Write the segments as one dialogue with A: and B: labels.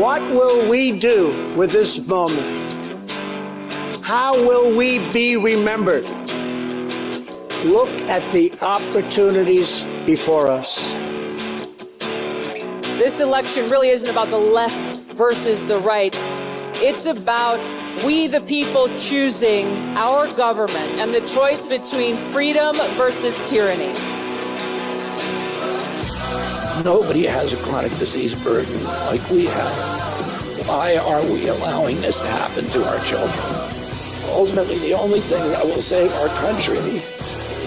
A: What will we do with this moment? How will we be remembered? Look at the opportunities before us.
B: This election really isn't about the left versus the right. It's about we the people choosing our government and the choice between freedom versus tyranny.
C: Nobody has a chronic disease burden like we have. Why are we allowing this to happen to our children? Ultimately, the only thing that will save our country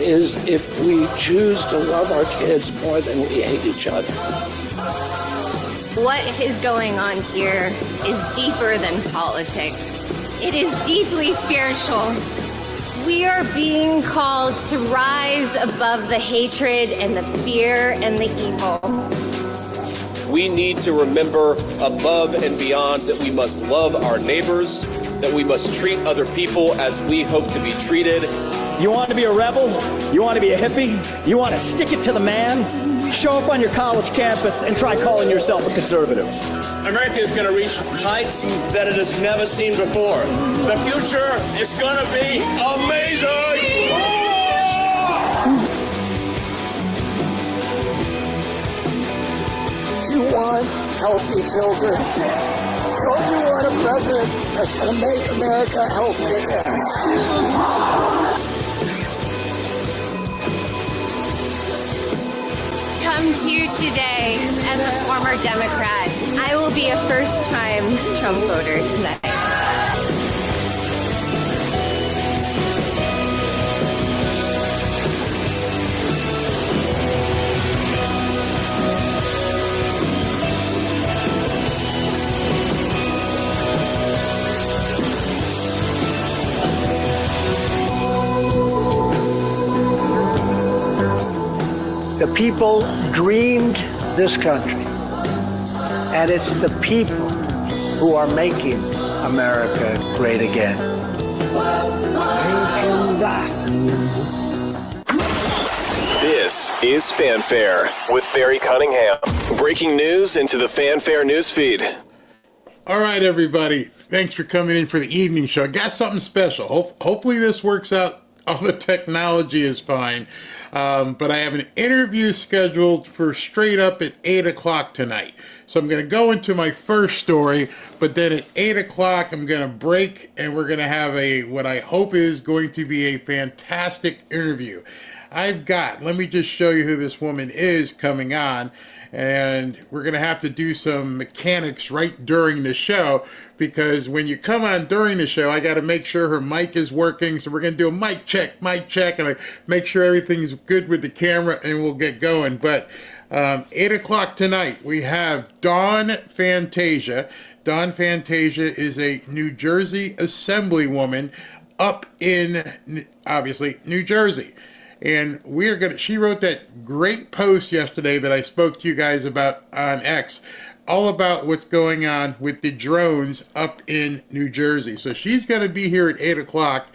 C: is if we choose to love our kids more than we hate each other.
D: What is going on here is deeper than politics. It is deeply spiritual. We are being called to rise above the hatred and the fear and the evil.
E: We need to remember above and beyond that we must love our neighbors, that we must treat other people as we hope to be treated.
F: You want to be a rebel? You want to be a hippie? You want to stick it to the man? Show up on your college campus and try calling yourself a conservative.
E: America is going to reach heights that it has never seen before. The future is going to be amazing!
C: You want healthy children? Don't you want a president that's going to make America healthy again?
D: Come to you today as a former Democrat. I will be a first-time Trump voter tonight.
A: The people dreamed this country, and it's the people who are making America great again.
G: This is Fanfare with Barry Cunningham. Breaking news into the Fanfare newsfeed.
H: All right, everybody. Thanks for coming in for the evening show. I got something special. Hopefully this works out. All the technology is fine. But I have an interview scheduled for straight up at 8 o'clock tonight. So I'm going to go into my first story, but then at 8 o'clock I'm going to break and we're going to have what I hope is going to be a fantastic interview. Let me just show you who this woman is coming on. And we're going to have to do some mechanics right during the show, because when you come on during the show, I got to make sure her mic is working. So we're going to do a mic check, and I make sure everything's good with the camera, and we'll get going. But 8 o'clock tonight, we have Dawn Fantasia. Dawn Fantasia is a New Jersey assemblywoman up in, obviously, New Jersey. And she wrote that great post yesterday that I spoke to you guys about on X, all about what's going on with the drones up in New Jersey. So she's going to be here at 8 o'clock,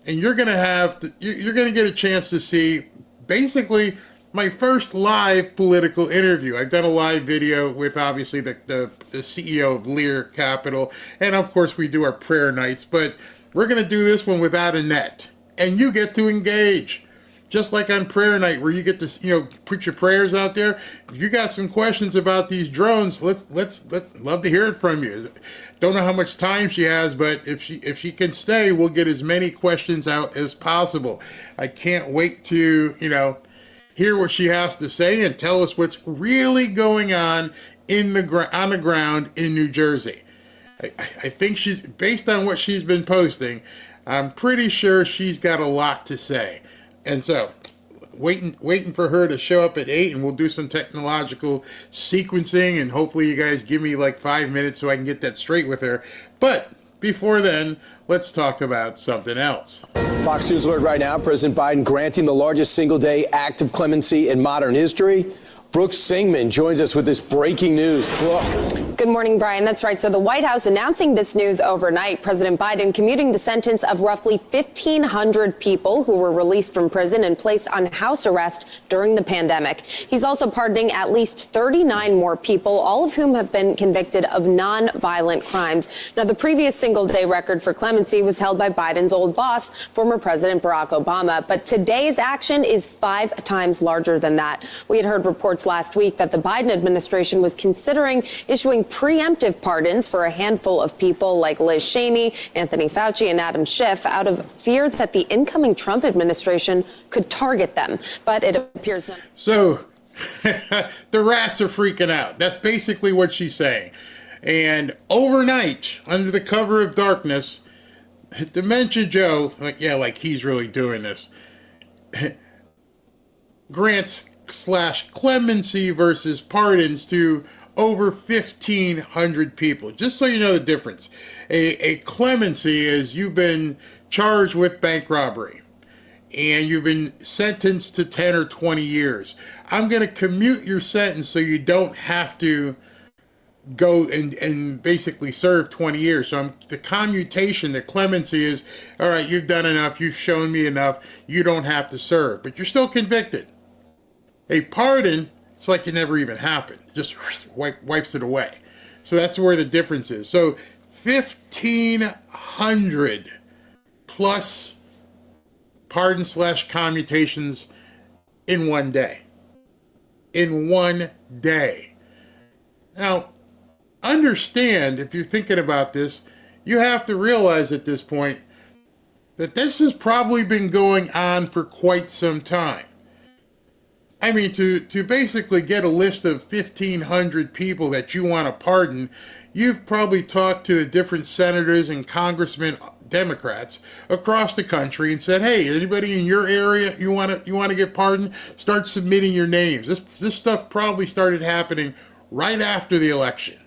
H: and you're going to get a chance to see basically my first live political interview. I've done a live video with obviously the CEO of Lear Capital, and of course we do our prayer nights, but we're going to do this one without a net, and you get to engage. Just like on prayer night, where you get to, put your prayers out there. If you got some questions about these drones, let's love to hear it from you. Don't know how much time she has, but if she can stay, we'll get as many questions out as possible. I can't wait to, hear what she has to say and tell us what's really going on on the ground in New Jersey. I think based on what she's been posting, I'm pretty sure she's got a lot to say. And so, waiting for her to show up at 8, and we'll do some technological sequencing, and hopefully you guys give me like 5 minutes so I can get that straight with her. But before then, let's talk about something else.
I: Fox News alert right now, President Biden granting the largest single-day act of clemency in modern history. Brooke Singman joins us with this breaking news. Brooke.
J: Good morning, Brian. That's right. So the White House announcing this news overnight. President Biden commuting the sentence of roughly 1,500 people who were released from prison and placed on house arrest during the pandemic. He's also pardoning at least 39 more people, all of whom have been convicted of non-violent crimes. Now, the previous single-day record for clemency was held by Biden's old boss, former President Barack Obama. But today's action is 5 times larger than that. We had heard reports last week that the Biden administration was considering issuing preemptive pardons for a handful of people like Liz Cheney, Anthony Fauci, and Adam Schiff out of fear that the incoming Trump administration could target them. But it appears not.
H: So the rats are freaking out. That's basically what she's saying. And overnight, under the cover of darkness, Dementia Joe, like he's really doing this, grants / clemency versus pardons to over 1,500 people. Just so you know the difference. A clemency is you've been charged with bank robbery and you've been sentenced to 10 or 20 years. I'm going to commute your sentence so you don't have to go and basically serve 20 years. So the commutation, the clemency is, all right, you've done enough, you've shown me enough, you don't have to serve, but you're still convicted. A pardon, it's like it never even happened. It just wipes it away. So that's where the difference is. So 1,500 plus pardon / commutations in one day. In one day. Now, understand, if you're thinking about this, you have to realize at this point that this has probably been going on for quite some time. I mean, to basically get a list of 1,500 people that you want to pardon, you've probably talked to the different senators and congressmen, Democrats across the country, and said, "Hey, anybody in your area you want to get pardoned? Start submitting your names." This stuff probably started happening right after the election.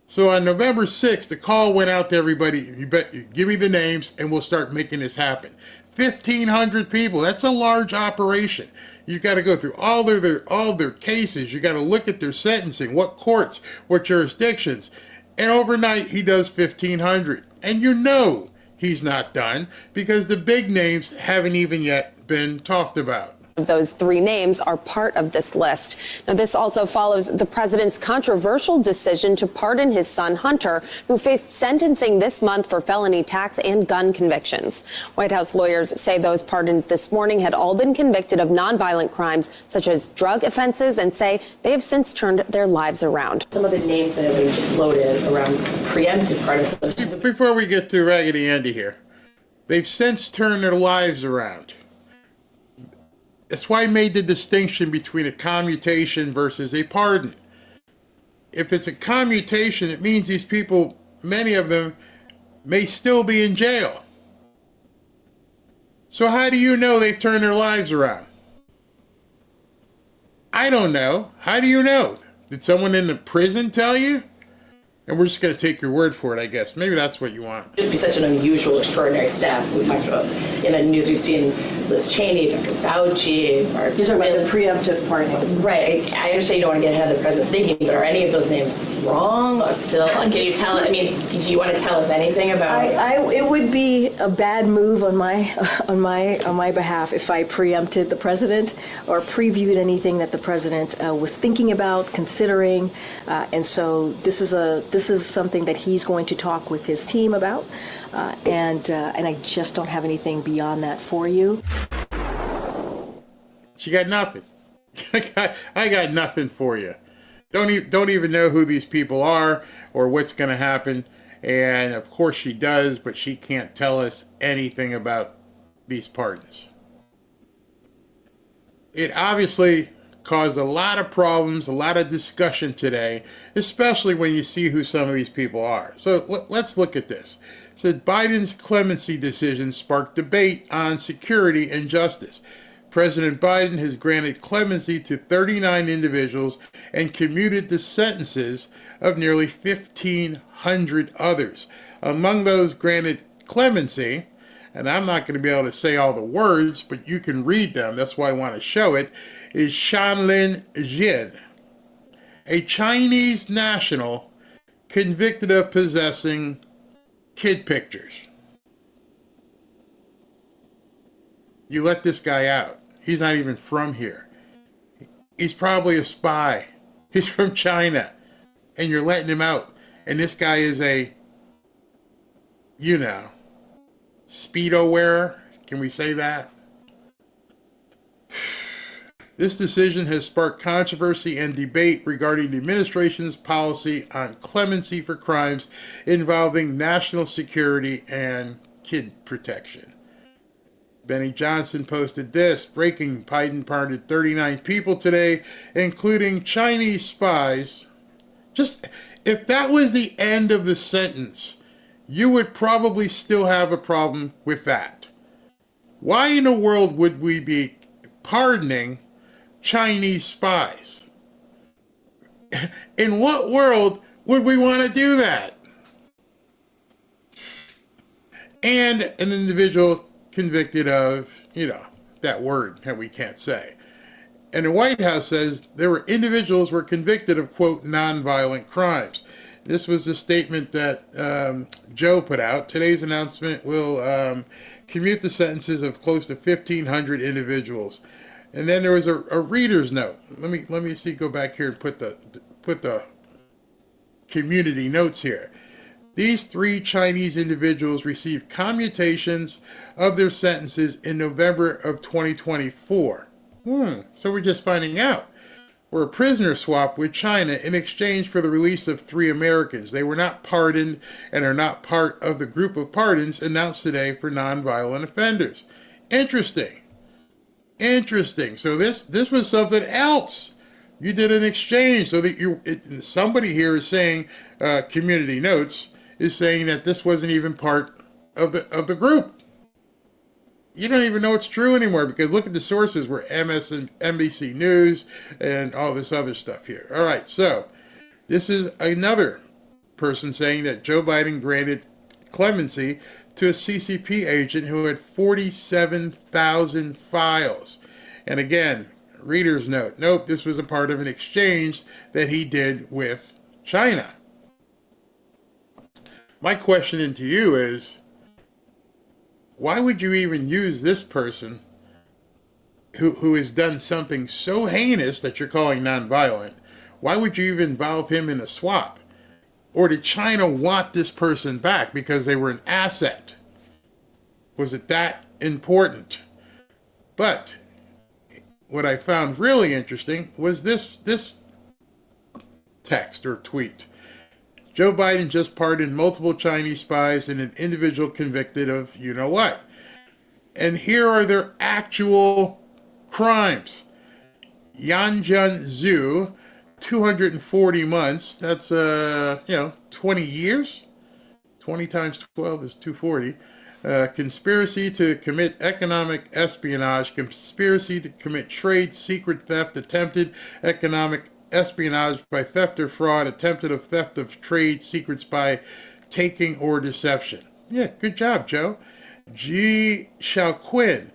H: So on November 6th, the call went out to everybody. Give me the names, and we'll start making this happen. 1,500 people. That's a large operation. You've got to go through all their cases. You got to look at their sentencing, what courts, what jurisdictions. And overnight, he does 1,500. And you know he's not done because the big names haven't even yet been talked about.
J: Those 3 names are part of this list. Now, this also follows the president's controversial decision to pardon his son, Hunter, who faced sentencing this month for felony tax and gun convictions. White House lawyers say those pardoned this morning had all been convicted of nonviolent crimes, such as drug offenses, and say they have since turned their lives around.
K: Some of the names that have been floated around preemptive pardons.
H: Before we get to Raggedy Andy here, they've since turned their lives around. That's why I made the distinction between a commutation versus a pardon. If it's a commutation, it means these people, many of them, may still be in jail. So how do you know they've turned their lives around? I don't know. How do you know? Did someone in the prison tell you? And we're just going to take your word for it, I guess. Maybe that's what you want.
K: It would be such an unusual, extraordinary step. We talked about in the news, we've seen Liz Cheney, Dr. Fauci.
B: These are the preemptive pardoning.
K: Right. I understand you don't want to get ahead of the president's thinking, but are any of those names wrong or still? Can you tell? I mean, do you want to tell us anything about?
B: It would be a bad move on my behalf if I preempted the president or previewed anything that the president was thinking about, considering, and so this is something that he's going to talk with his team about, and I just don't have anything beyond that for you.
H: She got nothing. I got nothing for you. Don't even know who these people are or what's going to happen. And of course she does, but she can't tell us anything about these pardons. It obviously caused a lot of problems, a lot of discussion today, especially when you see who some of these people are. So let's look at this. It said Biden's clemency decision sparked debate on security and justice. President Biden has granted clemency to 39 individuals and commuted the sentences of nearly 1,500 others. Among those granted clemency, and I'm not going to be able to say all the words, but you can read them. That's why I want to show it, is Shanlin Jin, a Chinese national convicted of possessing kid pictures. You let this guy out. He's not even from here. He's probably a spy. He's from China. And you're letting him out. And this guy is a, Speedo wearer. Can we say that? This decision has sparked controversy and debate regarding the administration's policy on clemency for crimes involving national security and kid protection. Benny Johnson posted this: breaking, Biden pardoned 39 people today, including Chinese spies. Just, if that was the end of the sentence, you would probably still have a problem with that. Why in the world would we be pardoning Chinese spies? In what world would we want to do that? And an individual convicted of, that word that we can't say. And the White House says there were individuals were convicted of, quote, nonviolent crimes. This was the statement that Joe put out. Today's announcement will commute the sentences of close to 1,500 individuals. And then there was a reader's note. Let me see. Go back here and put the community notes here. These 3 Chinese individuals received commutations of their sentences in November of 2024. So we're just finding out. We're a prisoner swap with China in exchange for the release of 3 Americans. They were not pardoned and are not part of the group of pardons announced today for nonviolent offenders. Interesting. So this was something else. You did an exchange so that somebody here is saying, community notes, is saying that this wasn't even part of the group. You don't even know it's true anymore, because look at the sources. We're NBC News and all this other stuff here. All right, so this is another person saying that Joe Biden granted clemency to a CCP agent who had 47,000 files. And again, reader's note, nope, this was a part of an exchange that he did with China. My question to you is, why would you even use this person who has done something so heinous that you're calling nonviolent? Why would you even involve him in a swap? Or did China want this person back because they were an asset? Was it that important? But what I found really interesting was this text or tweet. Joe Biden just pardoned multiple Chinese spies and an individual convicted of you-know-what. And here are their actual crimes. Yanjun Zhu, 240 months. That's, 20 years. 20 times 12 is 240. Conspiracy to commit economic espionage, conspiracy to commit trade secret theft, attempted economic espionage by theft or fraud, attempted of theft of trade secrets by taking or deception. Yeah, good job, Joe. Ji Xiaoqun,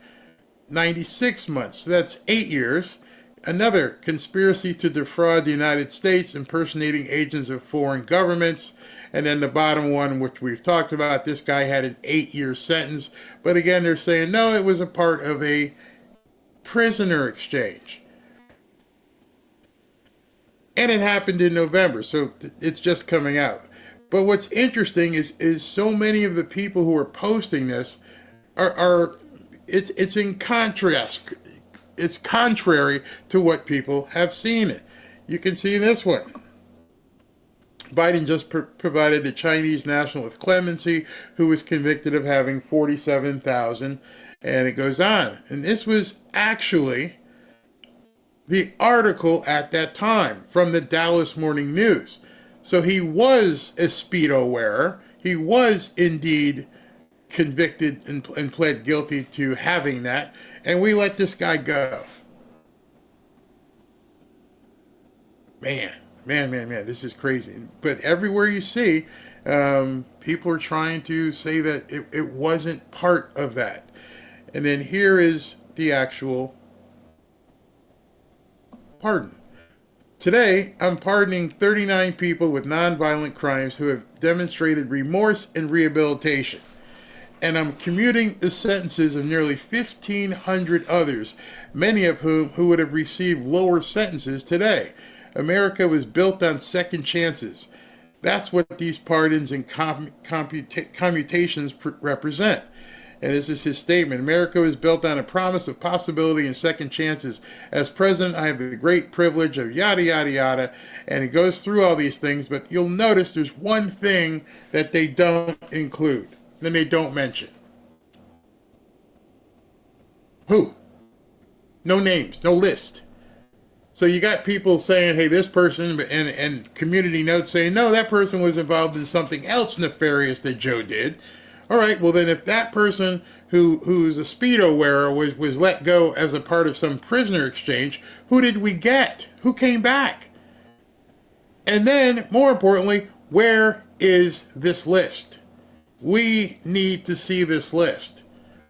H: 96 months. So that's 8 years. Another conspiracy to defraud the United States, impersonating agents of foreign governments. And then the bottom one, which we've talked about, this guy had an 8-year sentence. But again, they're saying, no, it was a part of a prisoner exchange. And it happened in November, so it's just coming out. But what's interesting is so many of the people who are posting this it's in contrast. It's contrary to what people have seen it. You can see this one. Biden just provided a Chinese national with clemency who was convicted of having 47,000, and it goes on. And this was actually the article at that time from the Dallas Morning News. So he was a Speedo wearer. He was indeed convicted and pled guilty to having that. And we let this guy go. Man, this is crazy. But everywhere you see, People are trying to say that it wasn't part of that. And then here is the actual pardon. Today, I'm pardoning 39 people with nonviolent crimes who have demonstrated remorse and rehabilitation. And I'm commuting the sentences of nearly 1,500 others, many of whom would have received lower sentences today. America was built on second chances. That's what these pardons and commutations represent. And this is his statement. America was built on a promise of possibility and second chances. As president, I have the great privilege of yada, yada, yada. And it goes through all these things, but you'll notice there's one thing that they don't include, that they don't mention. Who? No names, no list. So you got people saying, hey, this person, and community notes saying, no, that person was involved in something else nefarious that Joe did. All right, well then if that person who's a Speedo wearer was let go as a part of some prisoner exchange, who did we get? Who came back? And then, more importantly, where is this list? We need to see this list.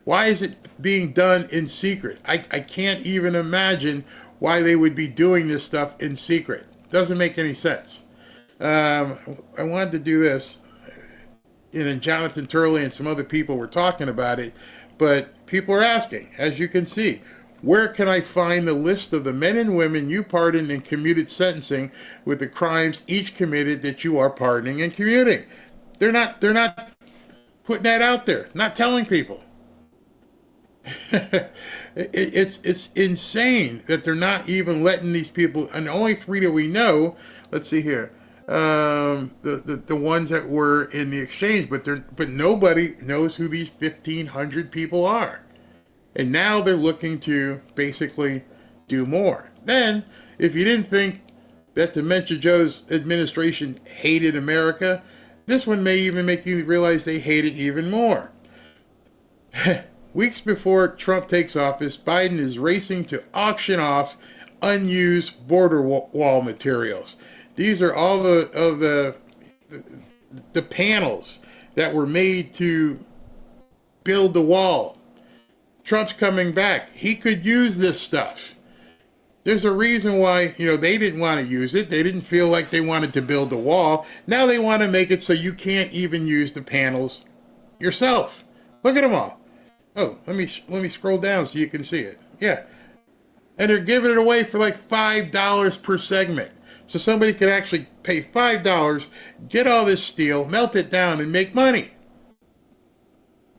H: Why is it being done in secret? I can't even imagine why they would be doing this stuff in secret. Doesn't make any sense. I wanted to do this. And Jonathan Turley and some other people were talking about it, but people are asking, as you can see, where can I find the list of the men and women you pardoned and commuted sentencing with the crimes each committed that you are pardoning and commuting? They're not putting that out there, not telling people. It's insane that they're not even letting these people, and the only three that we know, let's see here, the ones that were in the exchange, but nobody knows who these 1,500 people are. And now they're looking to basically do more. Then, if you didn't think that Dementia Joe's administration hated America, this one may even make you realize they hate it even more. Weeks before Trump takes office, Biden is racing to auction off unused border wall materials. These are all the panels that were made to build the wall. Trump's coming back. He could use this stuff. There's a reason why, they didn't want to use it. They didn't feel like they wanted to build the wall. Now they want to make it so you can't even use the panels yourself. Look at them all. Oh, let me scroll down so you can see it. Yeah. And they're giving it away for like $5 per segment. So somebody could actually pay $5, get all this steel, melt it down, and make money.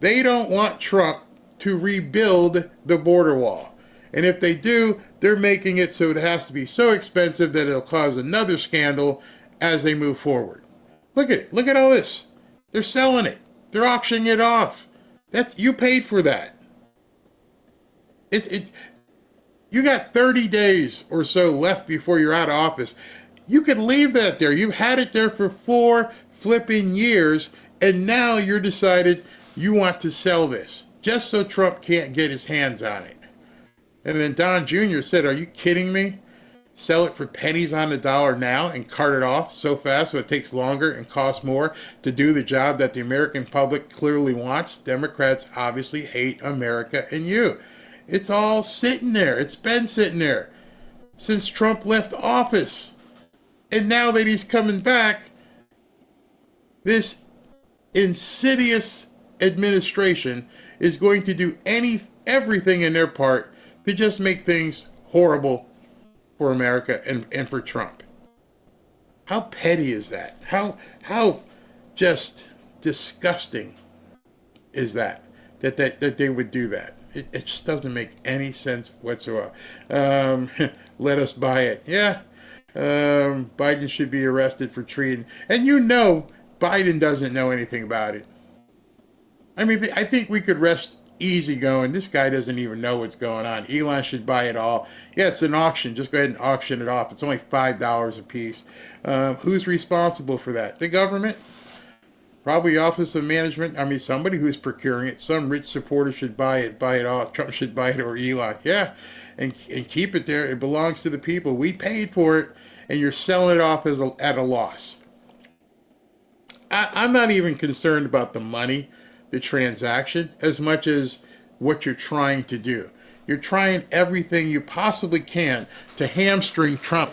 H: They don't want Trump to rebuild the border wall. And if they do, they're making it so it has to be so expensive that it'll cause another scandal as they move forward. Look at it. Look at all this. They're selling it. They're auctioning it off. You paid for that. You got 30 days or so left before you're out of office. You could leave that there. You've had it there for 4 flipping years, and now you're decided you want to sell this just so Trump can't get his hands on it. And then Don Jr. said, are you kidding me? Sell it for pennies on the dollar now and cart it off so fast so it takes longer and costs more to do the job that the American public clearly wants. Democrats obviously hate America and you. It's all sitting there. It's been sitting there since Trump left office. And now that he's coming back, this insidious administration is going to do everything in their part to just make things horrible for America and for Trump. How petty is that? How just disgusting is that they would do that? It just doesn't make any sense whatsoever. Let us buy it. Yeah. Biden should be arrested for treating. And Biden doesn't know anything about it. I mean, I think we could rest easy going. This guy doesn't even know what's going on. Elon should buy it all. Yeah, it's an auction. Just go ahead and auction it off. It's only $5 a piece. Who's responsible for that? The government? Probably Office of Management. I mean, somebody who's procuring it. Some rich supporter should buy it off. Trump should buy it, or Elon. Yeah, and keep it there. It belongs to the people. We paid for it, and you're selling it off at a loss. I'm not even concerned about the money, the transaction, as much as what you're trying to do. You're trying everything you possibly can to hamstring Trump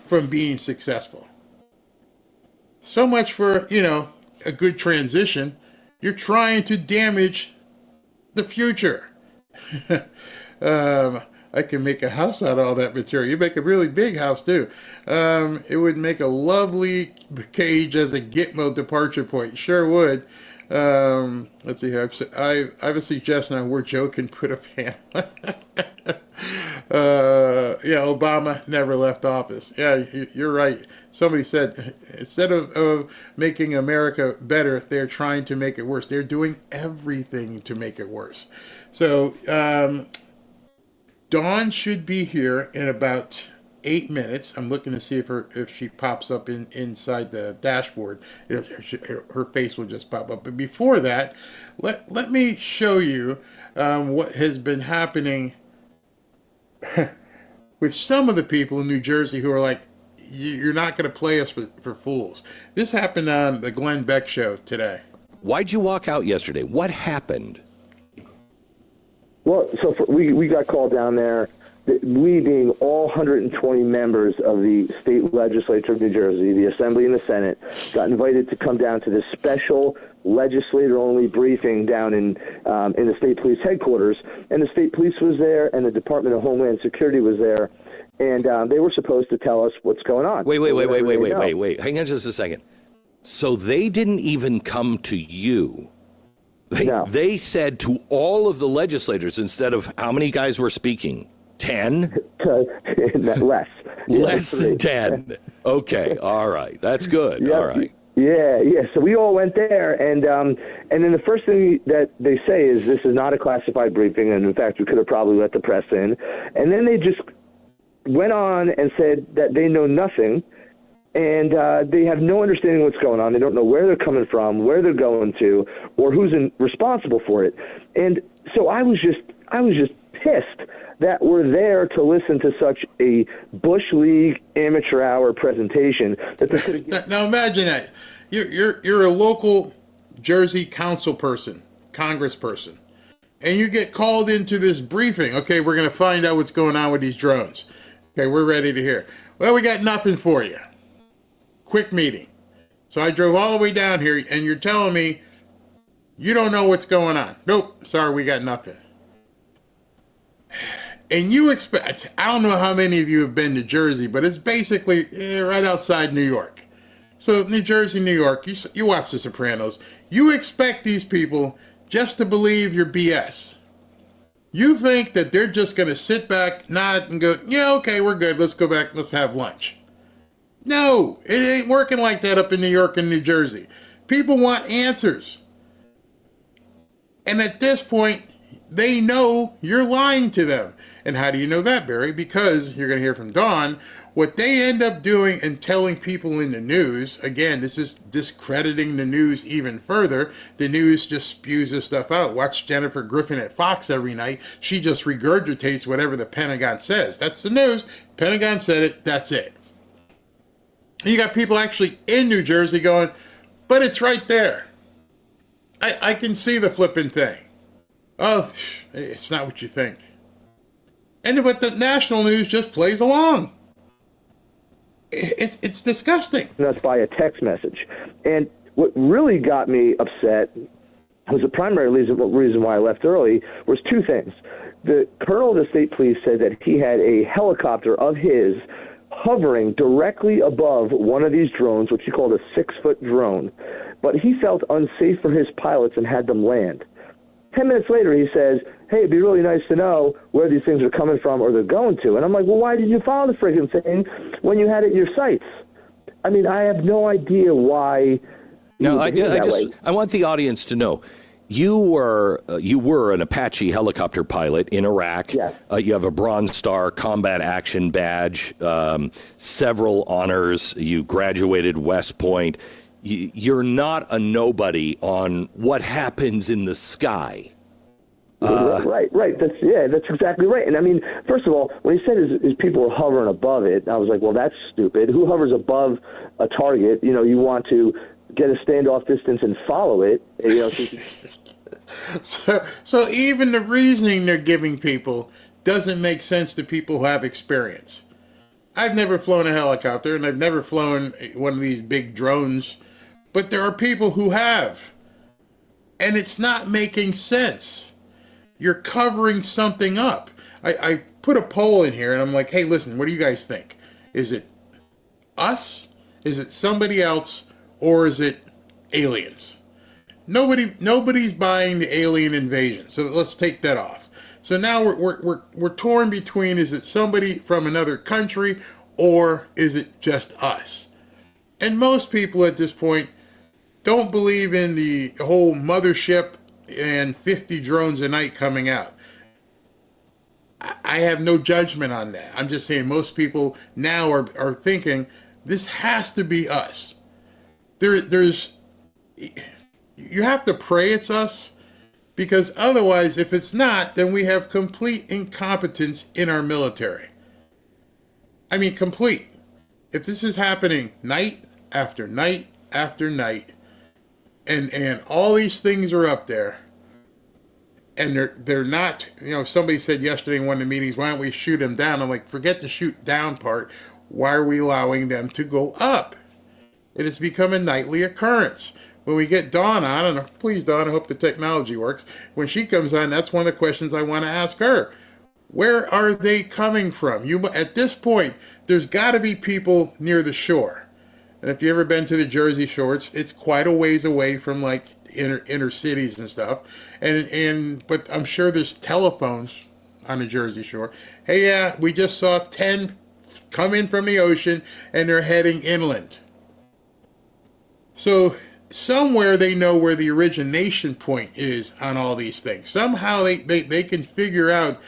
H: from being successful. So much for, a good transition. You're trying to damage the future. I can make a house out of all that material. You make a really big house too. It would make a lovely cage as a Gitmo departure point. Sure would. Let's see here. I have a suggestion on where Joe can put a panel. Obama never left office. Yeah, you're right. Somebody said instead of making America better, they're trying to make it worse. They're doing everything to make it worse. So Dawn should be here in about 8 minutes. I'm looking to see if she pops up inside the dashboard. Her face will just pop up. But before that, let me show you what has been happening with some of the people in New Jersey who are like, you're not going to play us for fools. This happened on the Glenn Beck show today.
L: Why'd you walk out yesterday? What happened?
M: Well, we got called down there. We, being all 120 members of the state legislature of New Jersey, the Assembly and the Senate, got invited to come down to this special legislator-only briefing down in the state police headquarters. And the state police was there, and the Department of Homeland Security was there, and they were supposed to tell us what's going on.
L: Wait. Hang on just a second. So they didn't even come to you. They said to all of the legislators, instead of how many guys were speaking? 10?
M: Less.
L: Less than 10. Okay, all right. That's good.
M: Yep.
L: All right.
M: Yeah. So we all went there, and then the first thing that they say is this is not a classified briefing, and in fact, we could have probably let the press in. And then they just went on and said that they know nothing, and they have no understanding what's going on. They don't know where they're coming from, where they're going to, or who's responsible for it. And so I was just pissed that we're there to listen to such a Bush League amateur hour presentation.
H: Now imagine that you're a local Jersey council person, congressperson, and you get called into this briefing. Okay, we're going to find out what's going on with these drones. Okay, we're ready to hear. Well, we got nothing for you. Quick meeting. So I drove all the way down here, and you're telling me you don't know what's going on. Nope, sorry, we got nothing. And you expect, I don't know how many of you have been to Jersey, but it's basically right outside New York. So New Jersey, New York, you watch The Sopranos. You expect these people just to believe your BS. You think that they're just going to sit back, nod, and go, yeah, okay, we're good. Let's go back. Let's have lunch. No, it ain't working like that up in New York and New Jersey. People want answers. And at this point, they know you're lying to them. And how do you know that, Barry? Because you're going to hear from Dawn. What they end up doing and telling people in the news, again, this is discrediting the news even further. The news just spews this stuff out. Watch Jennifer Griffin at Fox every night. She just regurgitates whatever the Pentagon says. That's the news. Pentagon said it. That's it. And you got people actually in New Jersey going, but it's right there. I can see the flipping thing. Oh, it's not what you think. But the national news just plays along. It's disgusting.
M: That's by a text message. And what really got me upset was the primary reason why I left early was two things. The colonel of the state police said that he had a helicopter of his hovering directly above one of these drones, which he called a 6-foot drone. But he felt unsafe for his pilots and had them land. 10 minutes later, he says, hey, it'd be really nice to know where these things are coming from or they're going to. And I'm like, well, why did you follow the friggin' thing when you had it in your sights? I mean, I have no idea why.
L: Now, I want the audience to know. You were an Apache helicopter pilot in Iraq.
M: Yes.
L: You have a Bronze Star Combat Action Badge, several honors. You graduated West Point. You're not a nobody on what happens in the sky.
M: Right. That's exactly right. And I mean, first of all, when he said his people were hovering above it, I was like, well, that's stupid. Who hovers above a target? You know, you want to get a standoff distance and follow it. You know,
H: so even the reasoning they're giving people doesn't make sense to people who have experience. I've never flown a helicopter, and I've never flown one of these big drones, but there are people who have, and it's not making sense. You're covering something up. I put a poll in here, and I'm like, hey, listen, what do you guys think? Is it us? Is it somebody else? Or is it aliens? Nobody's buying the alien invasion, so let's take that off. So now we're torn between, is it somebody from another country or is it just us? And most people at this point don't believe in the whole mothership and 50 drones a night coming out. I have no judgment on that. I'm just saying most people now are thinking this has to be us. There's you have to pray it's us, because otherwise, if it's not, then we have complete incompetence in our military. I mean, complete. If this is happening night after night after night, and all these things are up there, and they're not, you know, somebody said yesterday in one of the meetings, why don't we shoot them down? I'm like, forget the shoot down part. Why are we allowing them to go up? And it's become a nightly occurrence. When we get Dawn on, and please, Dawn, I hope the technology works. When she comes on, that's one of the questions I want to ask her. Where are they coming from? At this point, there's got to be people near the shore. And if you've ever been to the Jersey Shore, it's quite a ways away from like inner cities and stuff. But I'm sure there's telephones on the Jersey Shore. Hey, yeah, we just saw 10 come in from the ocean, and they're heading inland. So somewhere they know where the origination point is on all these things. Somehow they can figure out,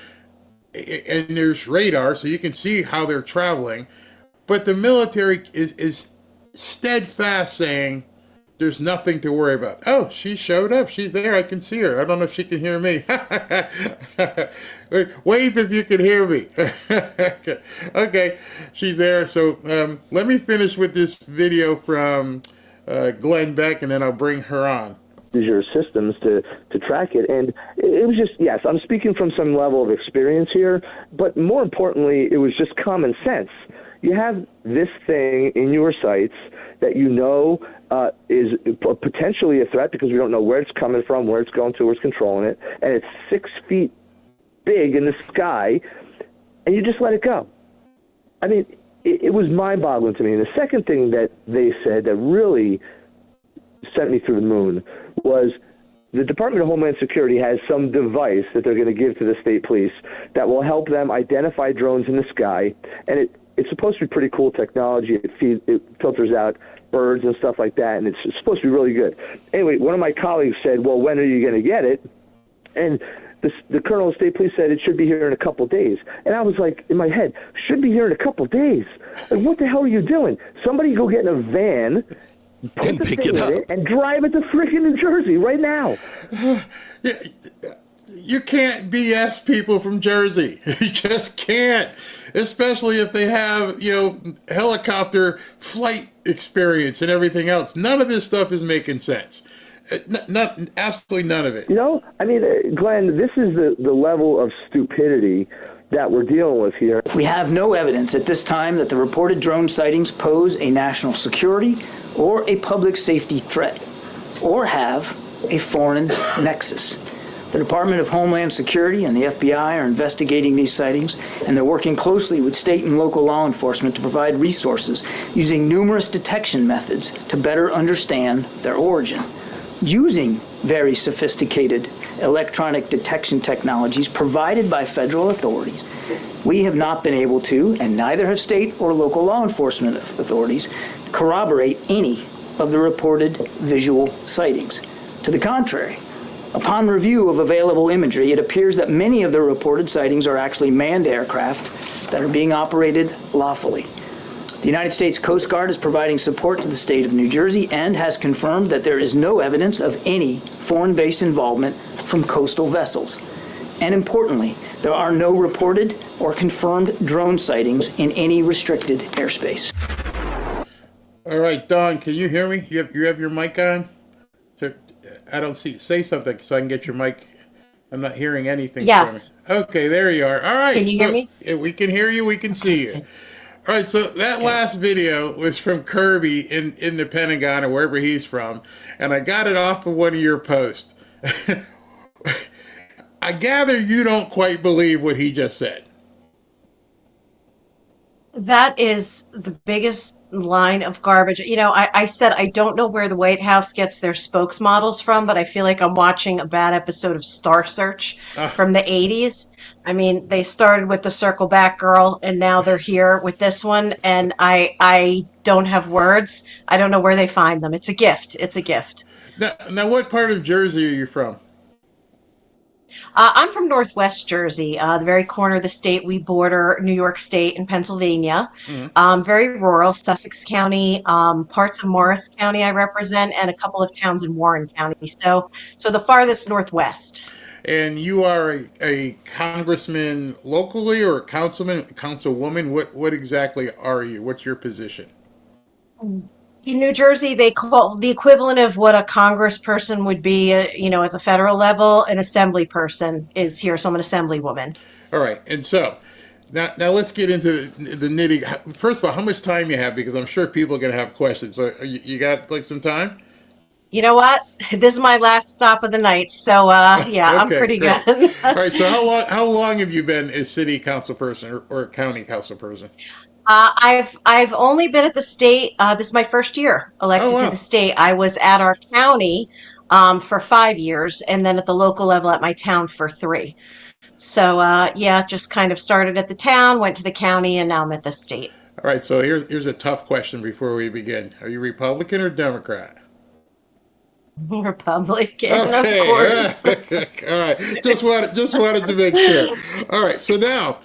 H: and there's radar, so you can see how they're traveling. But the military is steadfast saying there's nothing to worry about. Oh, she showed up. She's there. I can see her. I don't know if she can hear me. Wave if you can hear me. Okay, she's there. So let me finish with this video from Glenn Beck, and then I'll bring her on.
M: Your systems to track it, and it was just, yes, I'm speaking from some level of experience here, but more importantly, it was just common sense. You have this thing in your sights that you know is potentially a threat because we don't know where it's coming from, where it's going to, who's controlling it, and it's 6 feet big in the sky, and you just let it go. I mean, it was mind-boggling to me. And the second thing that they said that really sent me through the moon was the Department of Homeland Security has some device that they're going to give to the state police that will help them identify drones in the sky, and it's supposed to be pretty cool technology. It filters out birds and stuff like that, and it's supposed to be really good. Anyway, one of my colleagues said, well, when are you going to get it? And the colonel of state police said it should be here in a couple of days. And I was like, in my head, should be here in a couple of days? Like, what the hell are you doing? Somebody go get in a van
L: and pick it up
M: and drive it to freaking New Jersey right now.
H: You can't BS people from Jersey. You just can't. Especially if they have, you know, helicopter flight experience and everything else. None of this stuff is making sense. Absolutely none of it.
M: You know, I mean, Glenn, this is the level of stupidity that we're dealing with here.
N: We have no evidence at this time that the reported drone sightings pose a national security or a public safety threat, or have a foreign nexus. The Department of Homeland Security and the FBI are investigating these sightings, and they're working closely with state and local law enforcement to provide resources using numerous detection methods to better understand their origin. Using very sophisticated electronic detection technologies provided by federal authorities, we have not been able to, and neither have state or local law enforcement authorities, corroborate any of the reported visual sightings. To the contrary, upon review of available imagery, it appears that many of the reported sightings are actually manned aircraft that are being operated lawfully. The United States Coast Guard is providing support to the state of New Jersey and has confirmed that there is no evidence of any foreign-based involvement from coastal vessels. And importantly, there are no reported or confirmed drone sightings in any restricted airspace.
H: All right, Dawn, can you hear me? You have your mic on? I don't see. Say something so I can get your mic. I'm not hearing anything from you.
O: Yes.
H: Okay, there you are. All right.
O: Can you hear me?
H: We can hear you. We can see you. All right. So that last video was from Kirby in the Pentagon or wherever he's from, and I got it off of one of your posts. I gather you don't quite believe what he just said.
O: That is the biggest line of garbage. I said I don't know where the White House gets their spokesmodels from, but I feel like I'm watching a bad episode of Star Search from the 80s. I mean, they started with the Circle Back Girl, and now they're here with this one, and I don't have words. I don't know where they find them. It's a gift. It's a gift.
H: Now, what part of Jersey are you from?
O: I'm from Northwest Jersey, the very corner of the state. We border New York State and Pennsylvania. Very rural, Sussex County, parts of Morris County I represent, and a couple of towns in Warren County. So the farthest northwest.
H: And you are a congressman locally or a councilwoman? What exactly are you? What's your position?
O: In New Jersey, they call the equivalent of what a congressperson would be, at the federal level. An assembly person is here, so I'm an assemblywoman.
H: All right. And so now let's get into the nitty. First of all, how much time you have? Because I'm sure people are going to have questions. So you got like some time?
O: You know what? This is my last stop of the night, so yeah, okay, I'm pretty
H: great.
O: Good.
H: All right. So how long have you been a city council person or county council person?
O: I've only been at the state. This is my first year elected to the state. I was at our county for 5 years, and then at the local level at my town for 3. So yeah, just kind of started at the town, went to the county, and now I'm at the state.
H: All right. So here's a tough question before we begin. Are you Republican or Democrat?
O: Republican, of course.
H: All right. Just wanted to make sure. All right. So now,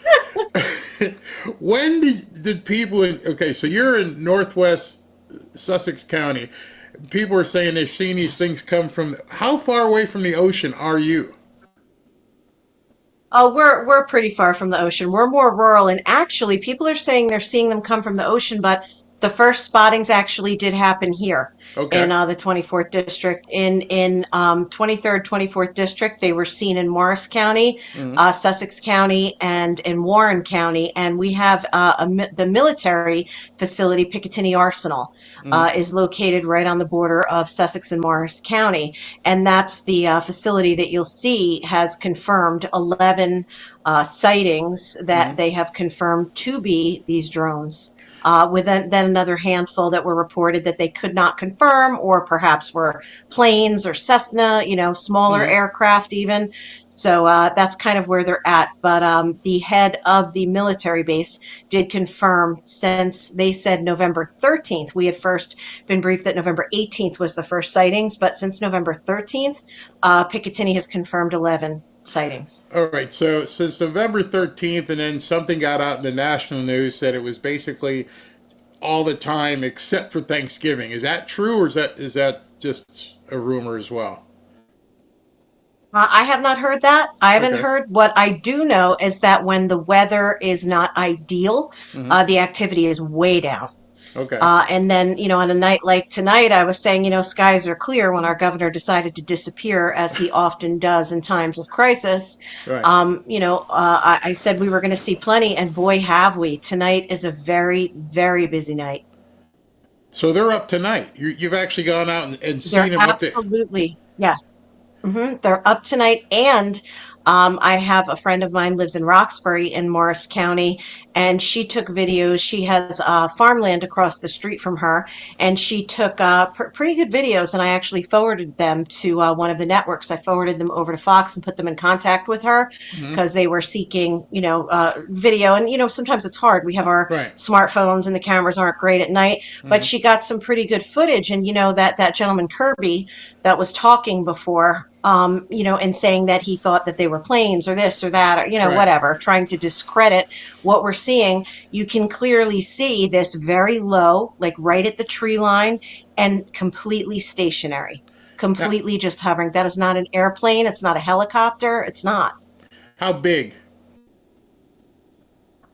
H: when did people so you're in Northwest Sussex County. People are saying they've seen these things come from. How far away from the ocean are you?
O: Oh, we're pretty far from the ocean. We're more rural, and actually, people are saying they're seeing them come from the ocean, but the first spottings actually did happen here in the 24th district. In 23rd, 24th district, they were seen in Morris County, Sussex County, and in Warren County. And we have the military facility, Picatinny Arsenal, is located right on the border of Sussex and Morris County. And that's the facility that you'll see has confirmed 11 sightings that they have confirmed to be these drones. With then another handful that were reported that they could not confirm, or perhaps were planes or Cessna, smaller aircraft even. So that's kind of where they're at. But the head of the military base did confirm, since they said November 13th. We had first been briefed that November 18th was the first sightings, but since November 13th, Picatinny has confirmed 11 sightings.
H: All right. So since November 13th, and then something got out in the national news said it was basically all the time except for Thanksgiving. Is that true, or is that just a rumor as well?
O: I have not heard that. I haven't heard. What I do know is that when the weather is not ideal, the activity is way down.
H: Okay.
O: And then, on a night like tonight, I was saying, skies are clear when our governor decided to disappear, as he often does in times of crisis.
H: Right.
O: I said we were going to see plenty, and boy, have we. Tonight is a very, very busy night.
H: So they're up tonight. You've actually gone out and seen them up there.
O: Absolutely. Yes. They're up tonight, and I have a friend of mine lives in Roxbury in Morris County, and she took videos. She has farmland across the street from her, and she took pretty good videos, and I actually forwarded them to one of the networks. I forwarded them over to Fox and put them in contact with her because they were seeking, video. And, sometimes it's hard. We have our smartphones and the cameras aren't great at night, but she got some pretty good footage. And, that gentleman Kirby that was talking before, and saying that he thought that they were planes or this or that, or, whatever, trying to discredit what we're seeing. You can clearly see this very low, like right at the tree line, and completely stationary, completely just hovering. That is not an airplane. It's not a helicopter. It's not.
H: How big?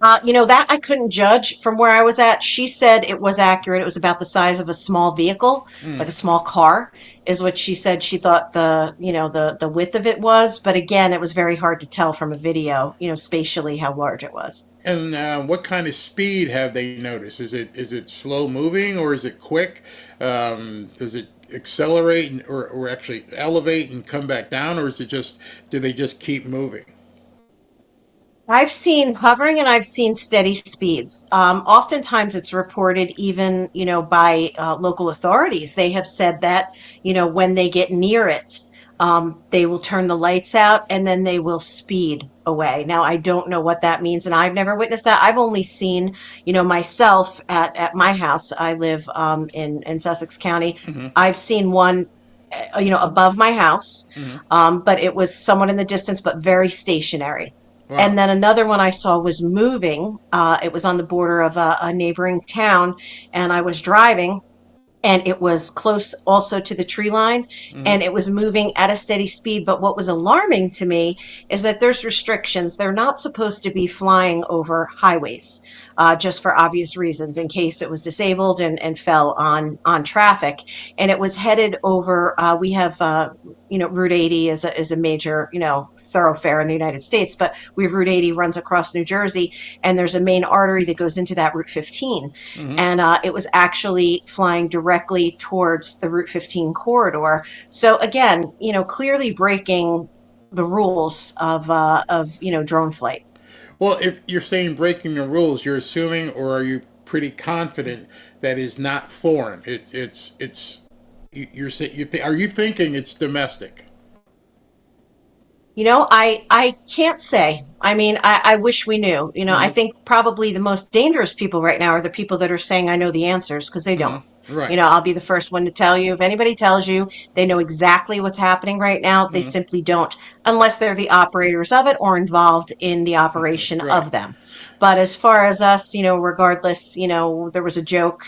O: That I couldn't judge from where I was at. She said it was accurate. It was about the size of a small vehicle, like a small car, is what she said. She thought the width of it was, but again, it was very hard to tell from a video, spatially how large it was.
H: And what kind of speed have they noticed? Is it slow moving or is it quick? Does it accelerate or actually elevate and come back down, or is it just do they just keep moving?
O: I've seen hovering and I've seen steady speeds. Oftentimes it's reported even, by local authorities. They have said that, when they get near it, they will turn the lights out and then they will speed away. Now, I don't know what that means, and I've never witnessed that. I've only seen, myself at my house. I live in Sussex County. I've seen one above my house, but it was somewhat in the distance, but very stationary.
H: Wow.
O: And then another one I saw was moving. It was on the border of a neighboring town, and I was driving, and it was close also to the tree line, and it was moving at a steady speed. But what was alarming to me is that there's restrictions. They're not supposed to be flying over highways, just for obvious reasons, in case it was disabled and fell on traffic. And it was headed over, we have, Route 80 is a major, thoroughfare in the United States, but we have Route 80 runs across New Jersey, and there's a main artery that goes into that Route 15. And it was actually flying directly towards the Route 15 corridor. So again, clearly breaking the rules of drone flight.
H: Well, if you're saying breaking the rules, you're assuming, or are you pretty confident that is not foreign? Are you thinking it's domestic?
O: I can't say. I mean, I wish we knew. I think probably the most dangerous people right now are the people that are saying, I know the answers, because they don't.
H: Right.
O: I'll be the first one to tell you. If anybody tells you they know exactly what's happening right now, they simply don't, unless they're the operators of it or involved in the operation of them. But as far as us, regardless, there was a joke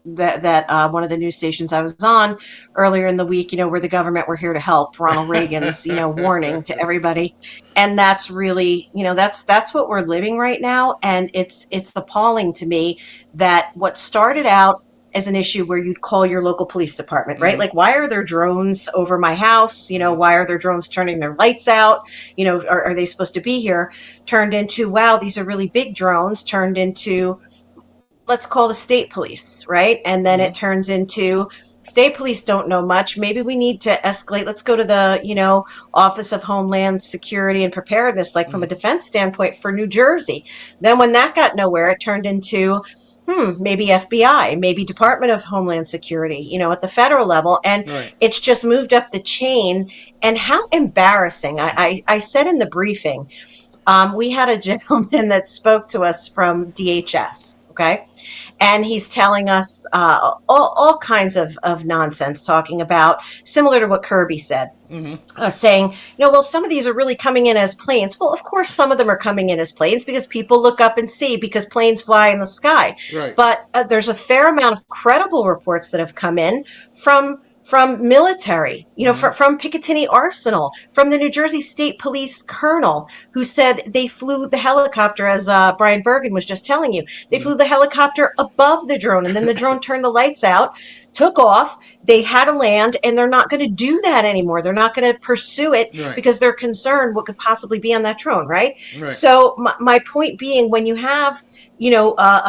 O: that one of the news stations I was on earlier in the week, where the government were here to help, Ronald Reagan's, warning to everybody. And that's really, that's what we're living right now. And it's appalling to me that what started out as an issue where you'd call your local police department, right? Like, why are there drones over my house? Why are there drones turning their lights out? Are they supposed to be here? Turned into, wow, these are really big drones, turned into, let's call the state police, right? And then it turns into, state police don't know much. Maybe we need to escalate. Let's go to the, Office of Homeland Security and Preparedness, like from a defense standpoint for New Jersey. Then when that got nowhere, it turned into, maybe FBI, maybe Department of Homeland Security, at the federal level. And it's just moved up the chain. And how embarrassing. I said in the briefing, we had a gentleman that spoke to us from DHS, okay? And he's telling us all kinds of nonsense, talking about, similar to what Kirby said, saying, well, some of these are really coming in as planes. Well, of course, some of them are coming in as planes because people look up and see, because planes fly in the sky.
H: Right.
O: But there's a fair amount of credible reports that have come in from military, from Picatinny Arsenal, from the New Jersey State Police colonel, who said they flew the helicopter, as Brian Bergen was just telling you. They flew the helicopter above the drone, and then the drone turned the lights out, took off, they had to land, and they're not going to do that anymore. They're not going to pursue it because they're concerned what could possibly be on that drone, right? So my point being, when you have,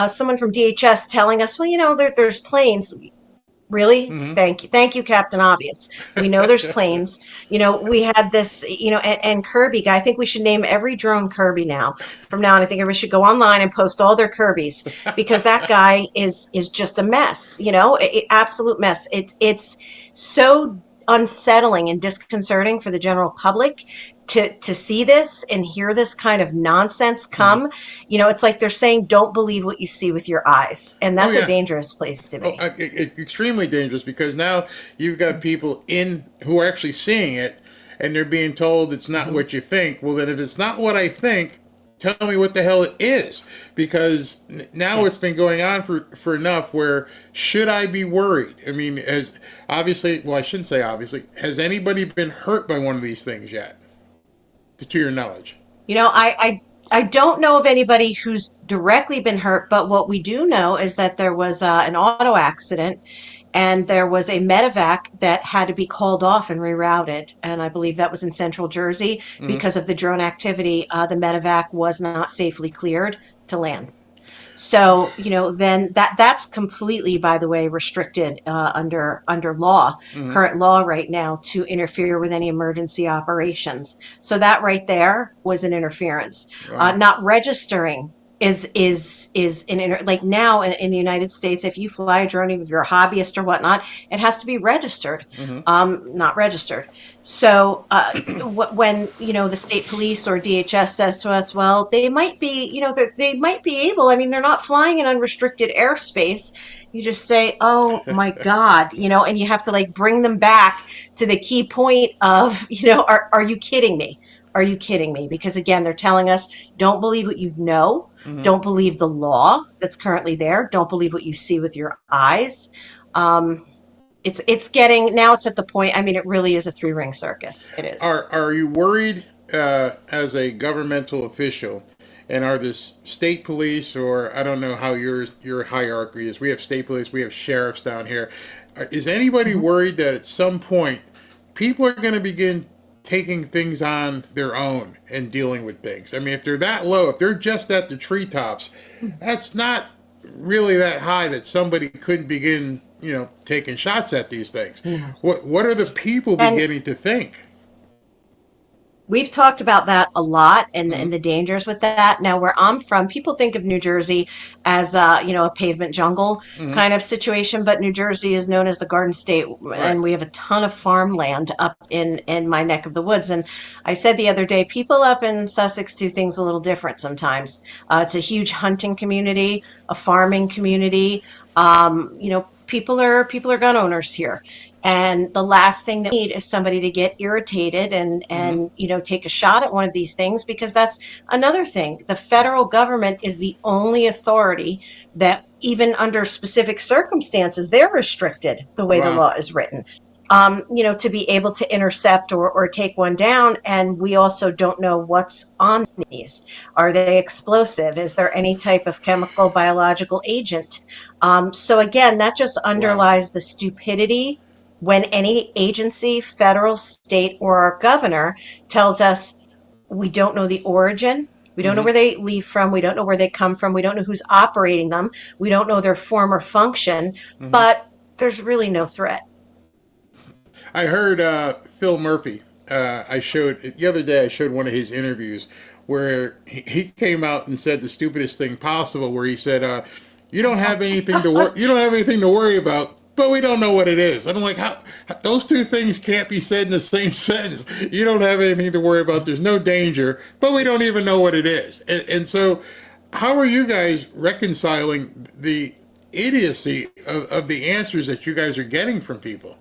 O: someone from DHS telling us, well, there's planes. Really? Thank you, Captain Obvious. We know there's planes. We had this, and Kirby guy. I think we should name every drone Kirby now. From now on, I think everybody should go online and post all their Kirbys, because that guy is just a mess. Absolute mess. It's so unsettling and disconcerting for the general public to see this and hear this kind of nonsense come. It's like they're saying, don't believe what you see with your eyes. And that's a dangerous place to be.
H: Extremely dangerous, because now you've got people who are actually seeing it, and they're being told it's not what you think. Well, then if it's not what I think, tell me what the hell it is, because now it's been going on for enough where, should I be worried? I mean, I shouldn't say obviously, has anybody been hurt by one of these things yet? To your knowledge?
O: I I don't know of anybody who's directly been hurt, but what we do know is that there was an auto accident and there was a medevac that had to be called off and rerouted. And I believe that was in central Jersey because of the drone activity. The medevac was not safely cleared to land. So, then that's completely, by the way, restricted under law, current law right now, to interfere with any emergency operations. So that right there was an interference.
H: Wow.
O: Not registering is like now in the United States, if you fly a drone, even if you're a hobbyist or whatnot, it has to be registered, not registered. So when the state police or DHS says to us, well, they might be, they might be able. I mean, they're not flying in unrestricted airspace. You just say, oh my God, and you have to like bring them back to the key point of, are you kidding me? Are you kidding me? Because again, they're telling us, don't believe what you know. Don't believe the law that's currently there. Don't believe what you see with your eyes. It's getting, now it's at the point, I mean, it really is a three-ring circus. It is.
H: Are you worried as a governmental official, and are the state police, or I don't know how your hierarchy is, we have state police, we have sheriffs down here. Is anybody worried that at some point people are going to begin taking things on their own and dealing with things? I mean, if they're that low, if they're just at the treetops, that's not really that high that somebody couldn't begin, taking shots at these things. What are the people beginning to think?
O: We've talked about that a lot and the dangers with that. Now, where I'm from, people think of New Jersey as, a pavement jungle kind of situation, but New Jersey is known as the Garden State, and we have a ton of farmland up in my neck of the woods. And I said the other day, people up in Sussex do things a little different sometimes. It's a huge hunting community, a farming community. People are gun owners here. And the last thing that we need is somebody to get irritated and take a shot at one of these things, because that's another thing. The federal government is the only authority that, even under specific circumstances, they're restricted the way the law is written, to be able to intercept or take one down. And we also don't know what's on these. Are they explosive? Is there any type of chemical, biological agent? So again, that just underlies the stupidity when any agency, federal, state, or our governor tells us we don't know the origin, we don't know where they leave from, we don't know where they come from, we don't know who's operating them, we don't know their form or function, but there's really no threat.
H: I heard Phil Murphy, the other day I showed one of his interviews where he came out and said the stupidest thing possible, where he said, you don't have anything to worry about, but we don't know what it is. And I'm like, how those two things can't be said in the same sentence. You don't have anything to worry about. There's no danger, but we don't even know what it is. And so how are you guys reconciling the idiocy of the answers that you guys are getting from people?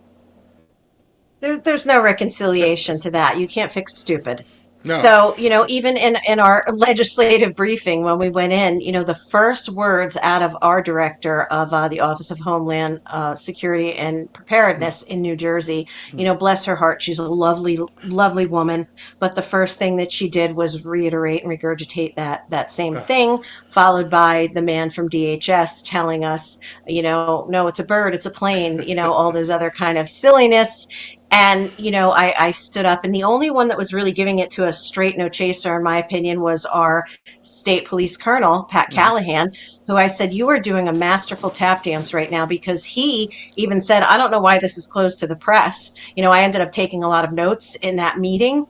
O: There's no reconciliation to that. You can't fix stupid.
H: No.
O: So, even in our legislative briefing, when we went in, the first words out of our director of the Office of Homeland Security and Preparedness in New Jersey, bless her heart, she's a lovely, lovely woman. But the first thing that she did was reiterate and regurgitate that same thing, followed by the man from DHS telling us, no, it's a bird, it's a plane, all those other kind of silliness. And, I stood up, and the only one that was really giving it to us straight, no chaser, in my opinion, was our state police colonel, Pat Callahan, who I said, you are doing a masterful tap dance right now, because he even said, I don't know why this is closed to the press. I ended up taking a lot of notes in that meeting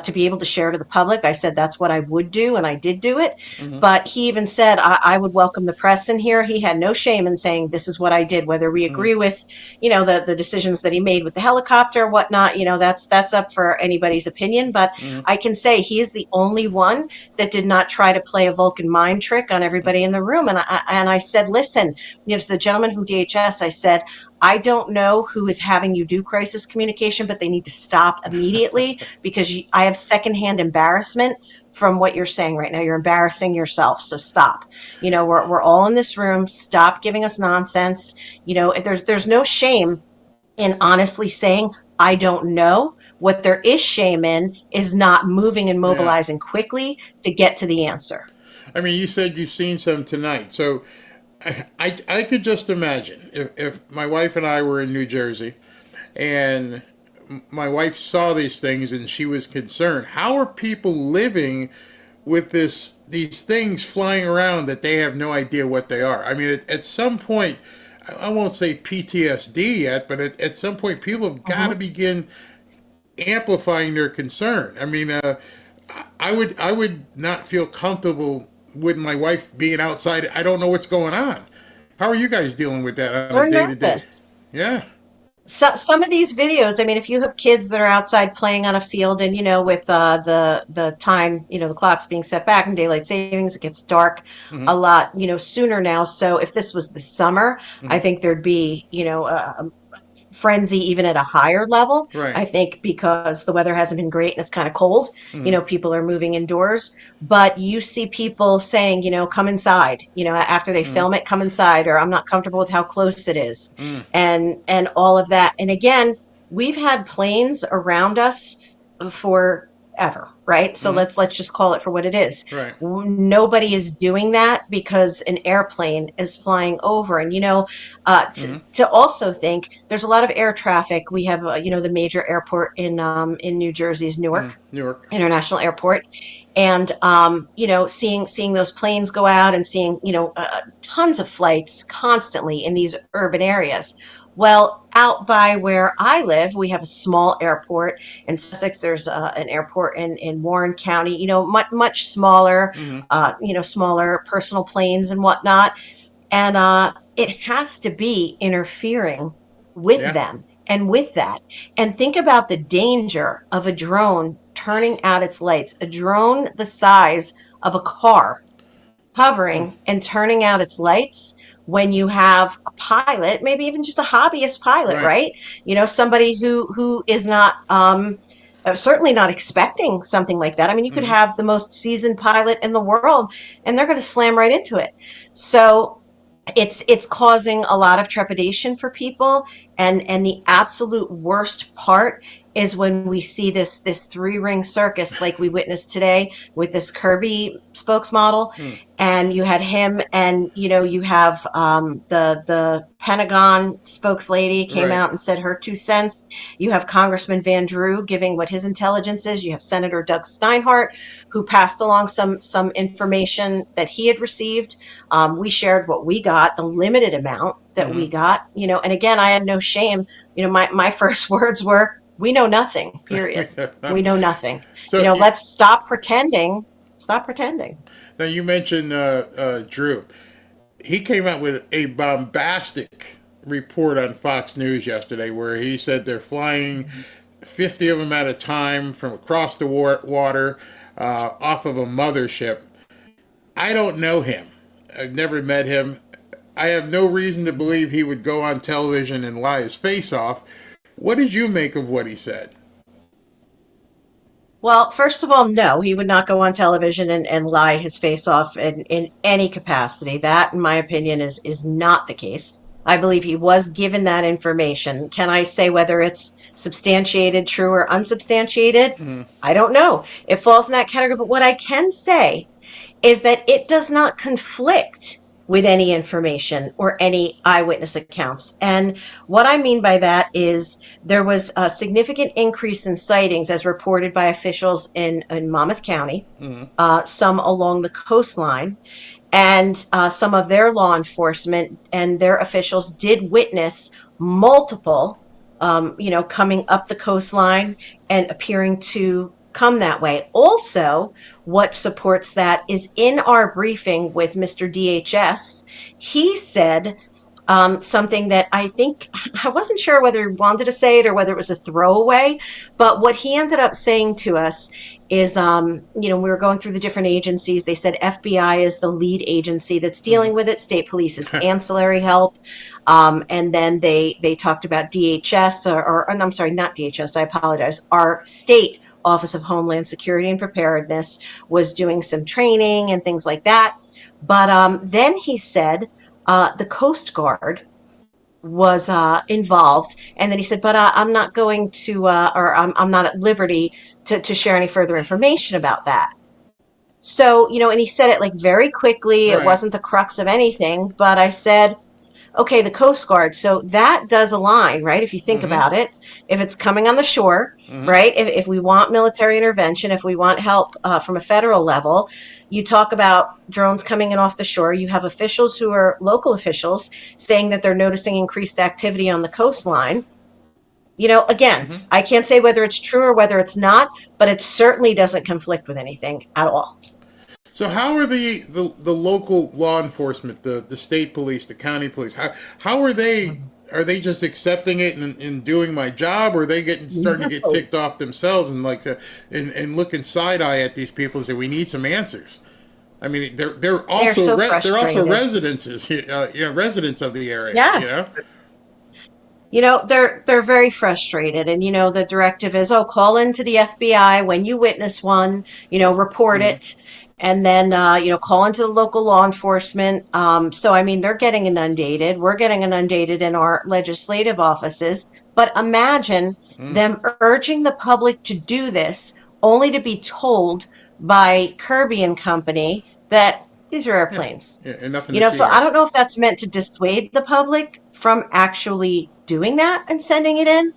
O: to be able to share to the public. I said that's what I would do, and I did do it. But he even said I would welcome the press in here. He had no shame in saying this is what I did, whether we agree with, the decisions that he made with the helicopter, whatnot. That's up for anybody's opinion. But I can say he is the only one that did not try to play a Vulcan mind trick on everybody in the room. And I said, listen, to the gentleman from DHS, I said, I don't know who is having you do crisis communication, but they need to stop immediately, because I have secondhand embarrassment from what you're saying right now. You're embarrassing yourself, so stop. We're all in this room. Stop giving us nonsense. There's no shame in honestly saying I don't know. What there is shame in is not moving and mobilizing quickly to get to the answer.
H: I mean, you said you've seen some tonight. So I could just imagine if my wife and I were in New Jersey and my wife saw these things and she was concerned. How are people living with these things flying around that they have no idea what they are? I mean, at some point, I won't say PTSD yet, but at some point, people have got to begin amplifying their concern. I mean, I would not feel comfortable with my wife being outside. I don't know what's going on. How are you guys dealing with that on
O: We're
H: a day-to-day?
O: nervous.
H: Yeah.
O: So, some of these videos, I mean, if you have kids that are outside playing on a field and, with the time, the clock's being set back in daylight savings, it gets dark a lot, sooner now. So if this was the summer, I think there'd be, a frenzy even at a higher level.
H: Right.
O: I think because the weather hasn't been great and it's kind of cold, people are moving indoors. But you see people saying, come inside, after they film it, come inside, or I'm not comfortable with how close it is, and all of that. And again, we've had planes around us forever, right? So let's just call it for what it is.
H: Right.
O: Nobody is doing that because an airplane is flying over. And to also think there's a lot of air traffic. We have the major airport in New Jersey's Newark International Airport, and seeing those planes go out and seeing tons of flights constantly in these urban areas. Well, out by where I live, we have a small airport. In Sussex, there's an airport in Warren County, much smaller, smaller personal planes and whatnot. And it has to be interfering with them and with that. And think about the danger of a drone turning out its lights, a drone the size of a car hovering and turning out its lights. When you have a pilot, maybe even just a hobbyist pilot, right? Somebody who is not certainly not expecting something like that. I mean, you could have the most seasoned pilot in the world, and they're going to slam right into it. So it's causing a lot of trepidation for people, and the absolute worst part is when we see this three-ring circus like we witnessed today with this Kirby spokesmodel, and you had him, and you have the Pentagon spokeslady came out and said her 2 cents. You have Congressman Van Drew giving what his intelligence is. You have Senator Doug Steinhardt, who passed along some information that he had received. We shared what we got, the limited amount that we got. And again, I had no shame. My first words were, we know nothing, period. We know nothing. So let's stop pretending. Stop pretending.
H: Now, you mentioned Drew. He came out with a bombastic report on Fox News yesterday where he said they're flying 50 of them at a time from across the water off of a mothership. I don't know him. I've never met him. I have no reason to believe he would go on television and lie his face off. What did you make of what he said?
O: Well, first of all, no, he would not go on television and lie his face off in any capacity. That, in my opinion, is not the case. I believe he was given that information. Can I say whether it's substantiated, true, or unsubstantiated? I don't know. It falls in that category. But what I can say is that it does not conflict with any information or any eyewitness accounts. And what I mean by that is there was a significant increase in sightings as reported by officials in Monmouth County, some along the coastline, and some of their law enforcement and their officials did witness multiple, coming up the coastline and appearing to come that way. Also, what supports that is in our briefing with Mr. DHS, he said something that I think, I wasn't sure whether he wanted to say it or whether it was a throwaway, but what he ended up saying to us is, we were going through the different agencies. They said FBI is the lead agency that's dealing with it. State police is ancillary help. And then they talked about DHS, or I'm sorry, not DHS, I apologize, our state Office of Homeland Security and Preparedness was doing some training and things like that. But then he said the Coast Guard was involved. And then he said, but I'm not going to, or I'm not at liberty to share any further information about that. So, and he said it like very quickly. It wasn't the crux of anything, but I said, okay, the Coast Guard. So that does align, right? If you think about it, if it's coming on the shore, right? If we want military intervention, if we want help from a federal level, you talk about drones coming in off the shore. You have officials who are local officials saying that they're noticing increased activity on the coastline. Again, I can't say whether it's true or whether it's not, but it certainly doesn't conflict with anything at all.
H: So how are the local law enforcement, the state police, the county police, how are they just accepting it and doing my job, or are they starting to get ticked off themselves and looking side eye at these people and say, we need some answers? I mean, they're also residents of the area.
O: Yes. They're very frustrated, and the directive is, call into the FBI when you witness one, report it, and then call into the local law enforcement. So I mean, they're getting inundated. We're getting inundated in our legislative offices. But imagine them urging the public to do this, only to be told by Kirby and Company that these are airplanes.
H: And nothing
O: so I don't know if that's meant to dissuade the public from actually doing that and sending it in.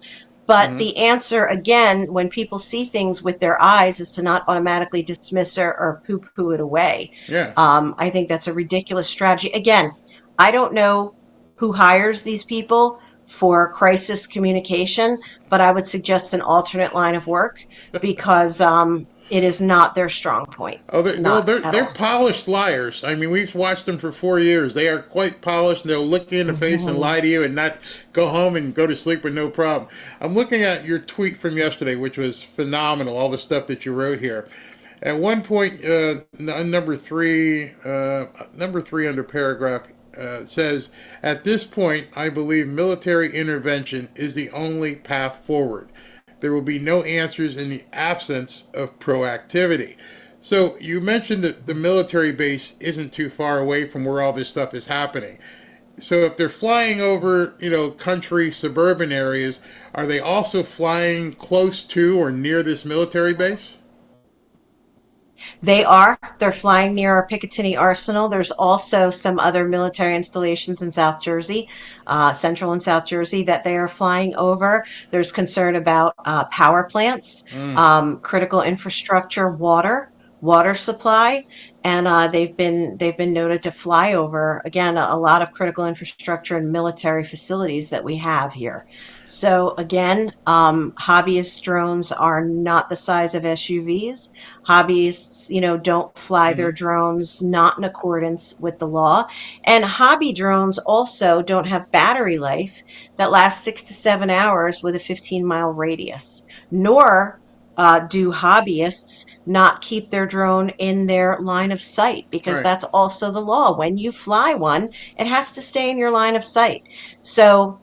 O: But the answer, again, when people see things with their eyes, is to not automatically dismiss or poo-poo it away.
H: Yeah.
O: I think that's a ridiculous strategy. Again, I don't know who hires these people for crisis communication, but I would suggest an alternate line of work because it is not their strong point.
H: They're polished liars. I mean, we've watched them for 4 years. They are quite polished, and they'll look you in the face and lie to you and not go home and go to sleep with no problem. I'm looking at your tweet from yesterday, which was phenomenal, all the stuff that you wrote here. At one point, number three under paragraph says, at this point, I believe military intervention is the only path forward. There will be no answers in the absence of proactivity. So you mentioned that the military base isn't too far away from where all this stuff is happening. So if they're flying over, country, suburban areas, are they also flying close to or near this military base?
O: They are. They're flying near our Picatinny Arsenal. There's also some other military installations in South Jersey, Central and South Jersey, that they are flying over. There's concern about power plants, critical infrastructure, water supply, and they've been noted to fly over, again, a lot of critical infrastructure and military facilities that we have here. So again, hobbyist drones are not the size of SUVs. Hobbyists, don't fly their drones not in accordance with the law. And hobby drones also don't have battery life that lasts 6 to 7 hours with a 15-mile radius, nor do hobbyists not keep their drone in their line of sight, because that's also the law. When you fly one, it has to stay in your line of sight. So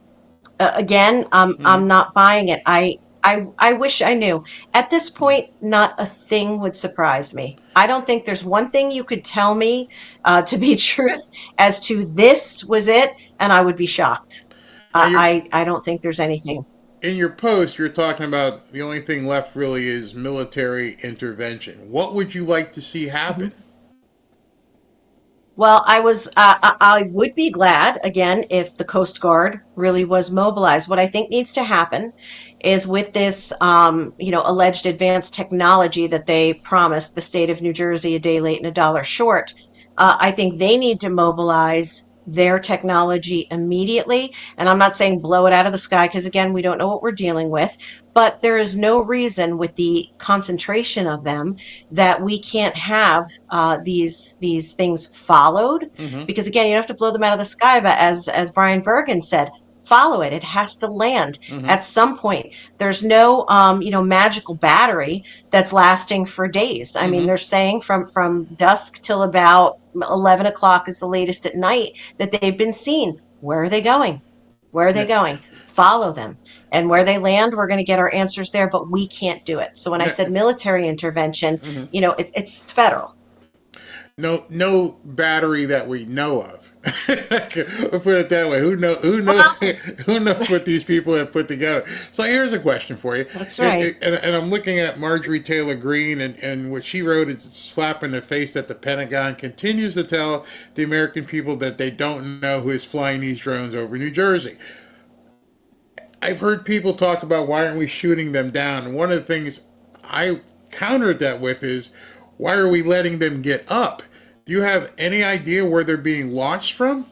O: again, I'm not buying it. I wish I knew. At this point, not a thing would surprise me. I don't think there's one thing you could tell me to be truth as to this was it, and I would be shocked. I don't think there's anything.
H: In your post, you're talking about the only thing left really is military intervention. What would you like to see happen?
O: Well, I would be glad, again, if the Coast Guard really was mobilized. What I think needs to happen is with this, alleged advanced technology that they promised the state of New Jersey a day late and a dollar short, I think they need to mobilize their technology immediately. And I'm not saying blow it out of the sky, because again, we don't know what we're dealing with, but there is no reason with the concentration of them that we can't have these things followed. Because again, you don't have to blow them out of the sky, but as Brian Bergen said, follow it. It has to land at some point. There's no, magical battery that's lasting for days. I mean, they're saying from dusk till about 11 o'clock is the latest at night that they've been seen. Where are they going? Where are they going? Follow them. And where they land, we're going to get our answers there, but we can't do it. So when I said military intervention, it's federal.
H: No battery that we know of. We'll put it that way. Who knows what these people have put together? So here's a question for you.
O: That's right.
H: And I'm looking at Marjorie Taylor Greene, and what she wrote is a slap in the face that the Pentagon continues to tell the American people that they don't know who is flying these drones over New Jersey. I've heard people talk about why aren't we shooting them down? And one of the things I countered that with is, why are we letting them get up? Do you have any idea where they're being launched from?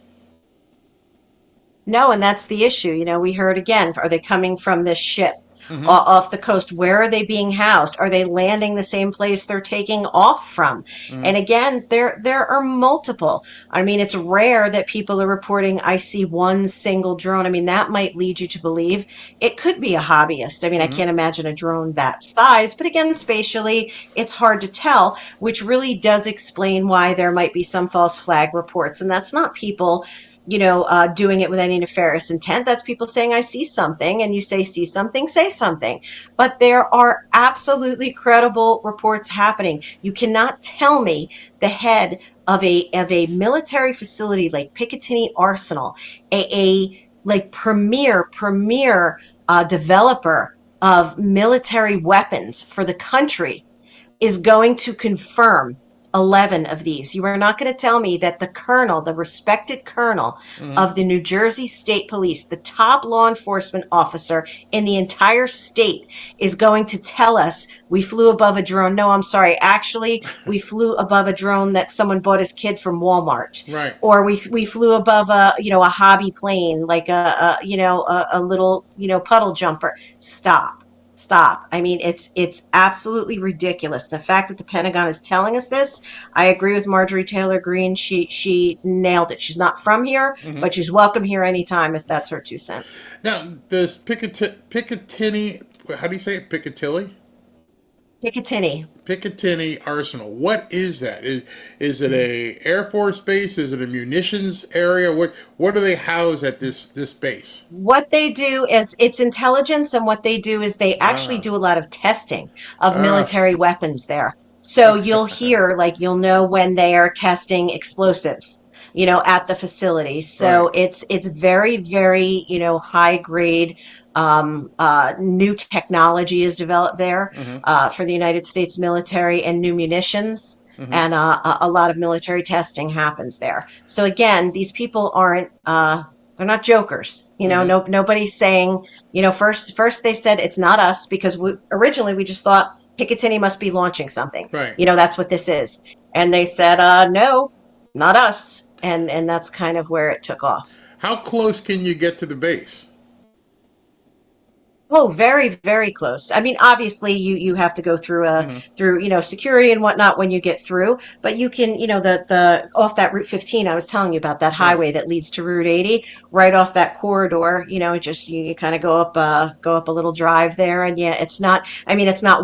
O: No, and that's the issue. We heard again, are they coming from this ship off the coast? Where are they being housed? Are they landing the same place they're taking off from? And again, there are multiple. I mean, it's rare that people are reporting, I see one single drone. I mean, that might lead you to believe it could be a hobbyist. I mean, I can't imagine a drone that size, but again, spatially, it's hard to tell, which really does explain why there might be some false flag reports. And that's not people doing it with any nefarious intent. That's people saying, I see something, and you say something, say something. But there are absolutely credible reports happening. You cannot tell me the head of a military facility like Picatinny Arsenal, a like premier developer of military weapons for the country, is going to confirm 11 of these. You are not going to tell me that the colonel, the respected colonel of the New Jersey State Police, the top law enforcement officer in the entire state, is going to tell us we flew above a drone. No, I'm sorry. Actually, we flew above a drone that someone bought his kid from Walmart.
H: Right.
O: Or we flew above a hobby plane, like a little, puddle jumper. Stop. I mean, it's absolutely ridiculous. The fact that the Pentagon is telling us this, I agree with Marjorie Taylor Greene. She nailed it. She's not from here, but she's welcome here anytime if that's her 2 cents.
H: Now, this Picatinny, how do you say it? Piccadilly? Picatinny Arsenal. What is that? Is it a Air Force base? Is it a munitions area? What do they house at this base?
O: What they do is, it's intelligence, and what they do is they actually do a lot of testing of military weapons there. So you'll hear, you'll know when they are testing explosives, at the facility. So it's very, very, high grade. New technology is developed there for the United States military, and new munitions, and a lot of military testing happens there. So again, these people aren't they're not jokers. Nobody's saying, first they said it's not us, because originally we just thought Picatinny must be launching something.
H: Right.
O: That's what this is. And they said, no, not us. And that's kind of where it took off.
H: How close can you get to the base?
O: Oh, very, very close. I mean, obviously, you have to go through security and whatnot when you get through. But you can, the off that Route 15 I was telling you about, that highway that leads to Route 80, right off that corridor. You kind of go up a little drive there, and it's not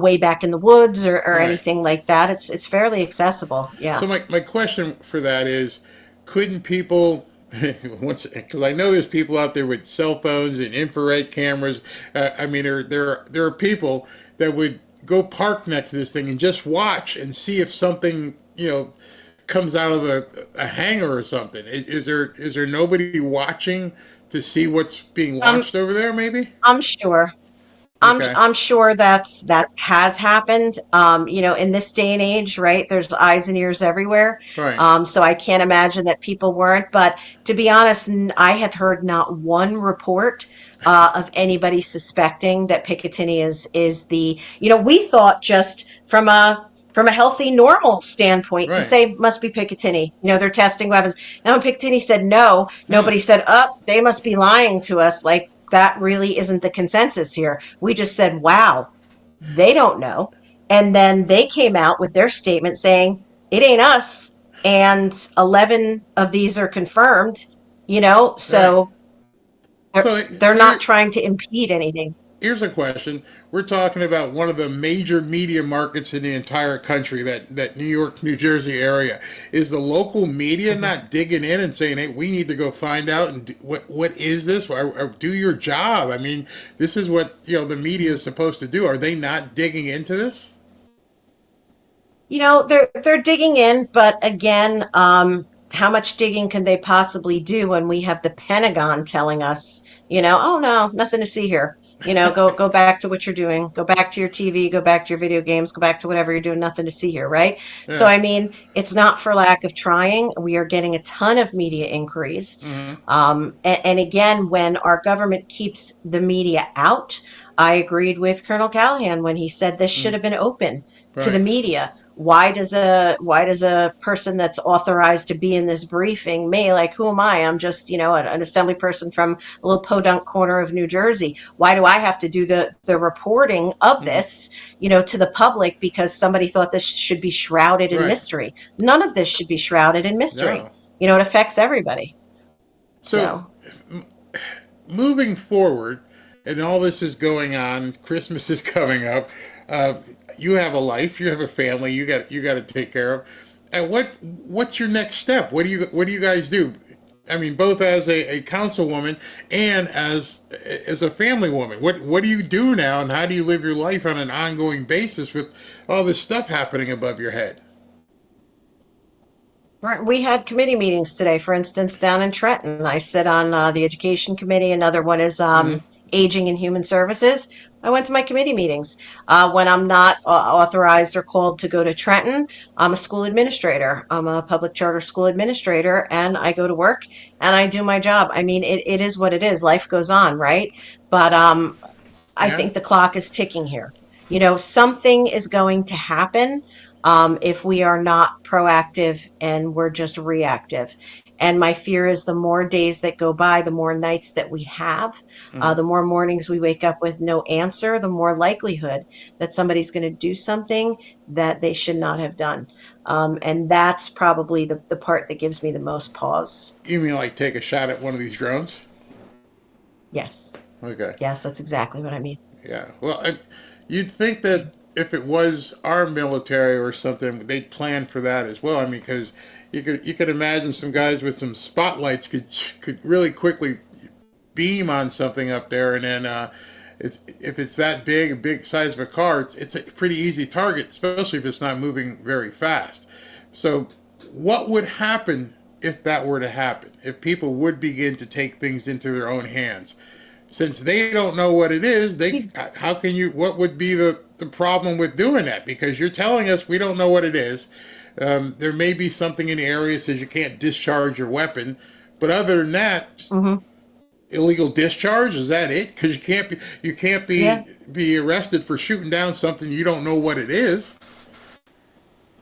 O: way back in the woods or anything like that. It's fairly accessible. Yeah.
H: So my question for that is, couldn't people? Because I know there's people out there with cell phones and infrared cameras. There are people that would go park next to this thing and just watch and see if something comes out of a hangar or something. Is there nobody watching to see what's being launched over there? Maybe.
O: I'm sure. I'm sure that has happened. In this day and age, right? There's eyes and ears everywhere.
H: Right.
O: So I can't imagine that people weren't. But to be honest, I have heard not one report of anybody suspecting that Picatinny is the. We thought, just from a healthy, normal standpoint, to say must be Picatinny. They're testing weapons. And when Picatinny said no, nobody said, they must be lying to us. That really isn't the consensus here. We just said, wow, they don't know. And then they came out with their statement saying, it ain't us. And 11 of these are confirmed, so they're not trying to impede anything.
H: Here's a question. We're talking about one of the major media markets in the entire country, that New York, New Jersey area. Is the local media not digging in and saying, hey, we need to go find out and what is this? Or do your job. I mean, this is what the media is supposed to do. Are they not digging into this?
O: They're digging in, but again, how much digging can they possibly do when we have the Pentagon telling us, oh no, nothing to see here. Go back to what you're doing. Go back to your TV. Go back to your video games. Go back to whatever you're doing. Nothing to see here, right?
H: Yeah.
O: So I mean, it's not for lack of trying. We are getting a ton of media inquiries, and again, when our government keeps the media out, I agreed with Colonel Callahan when he said this should have been open to the media. Why does a person that's authorized to be in this briefing, me, like, who am I? I'm just, an assembly person from a little podunk corner of New Jersey. Why do I have to do the reporting of this, to the public because somebody thought this should be shrouded in mystery? None of this should be shrouded in mystery.
H: No.
O: It affects everybody.
H: So moving forward, and all this is going on, Christmas is coming up. You have a life, you have a family, you got to take care of. And what's your next step? What do you guys do? I mean, both as a councilwoman and as a family woman. What do you do now, and how do you live your life on an ongoing basis with all this stuff happening above your head?
O: Right. We had committee meetings today, for instance, down in Trenton. I sit on the education committee. Another one is aging and human services. I went to my committee meetings. When I'm not authorized or called to go to Trenton, I'm a school administrator. I'm a public charter school administrator, and I go to work and I do my job. I mean, it is what it is. Life goes on, right? But I think the clock is ticking here. Something is going to happen if we are not proactive and we're just reactive. And my fear is the more days that go by, the more nights that we have, the more mornings we wake up with no answer, the more likelihood that somebody's going to do something that they should not have done. And that's probably the part that gives me the most pause.
H: You mean like take a shot at one of these drones?
O: Yes.
H: Okay.
O: Yes, that's exactly what I mean.
H: Yeah. Well, you'd think that if it was our military or something, they'd plan for that as well. I mean, because you could imagine some guys with some spotlights could really quickly beam on something up there, and then if it's that big, a big size of a car, it's a pretty easy target, especially if it's not moving very fast. So, what would happen if that were to happen? If people would begin to take things into their own hands? Since they don't know what it is, what would be the problem with doing that? Because you're telling us we don't know what it is. There may be something in the area that says you can't discharge your weapon, but other than that, illegal discharge, is that it? Because you can't be arrested for shooting down something you don't know what it is.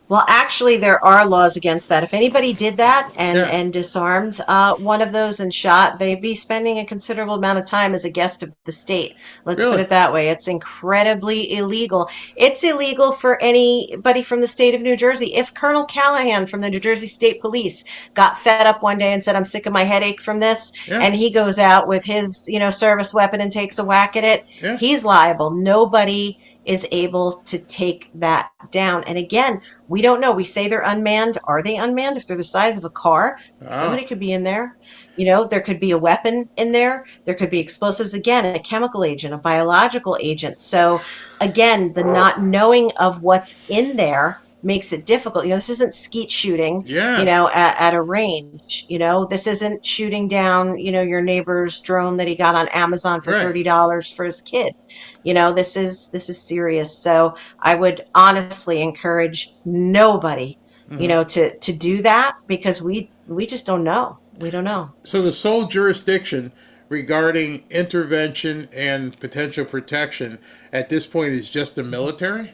O: Well, actually, there are laws against that. If anybody did that and disarmed one of those and shot, they'd be spending a considerable amount of time as a guest of the state. Let's put it that way. It's incredibly illegal. It's illegal for anybody from the state of New Jersey. If Colonel Callahan from the New Jersey State Police got fed up one day and said, I'm sick of my headache from this, and he goes out with his service weapon and takes a whack at it, he's liable. Nobody is able to take that down. And again, we don't know. We say they're unmanned. Are they unmanned? If they're the size of a car, somebody could be in there. There could be a weapon in there. There could be explosives, again, a chemical agent, a biological agent. So again, the not knowing of what's in there makes it difficult. This isn't skeet shooting, at a range. This isn't shooting down, your neighbor's drone that he got on Amazon for $30 for his kid. This is serious. So I would honestly encourage nobody, to do that, because we just don't know. We don't know.
H: So the sole jurisdiction regarding intervention and potential protection at this point is just the military?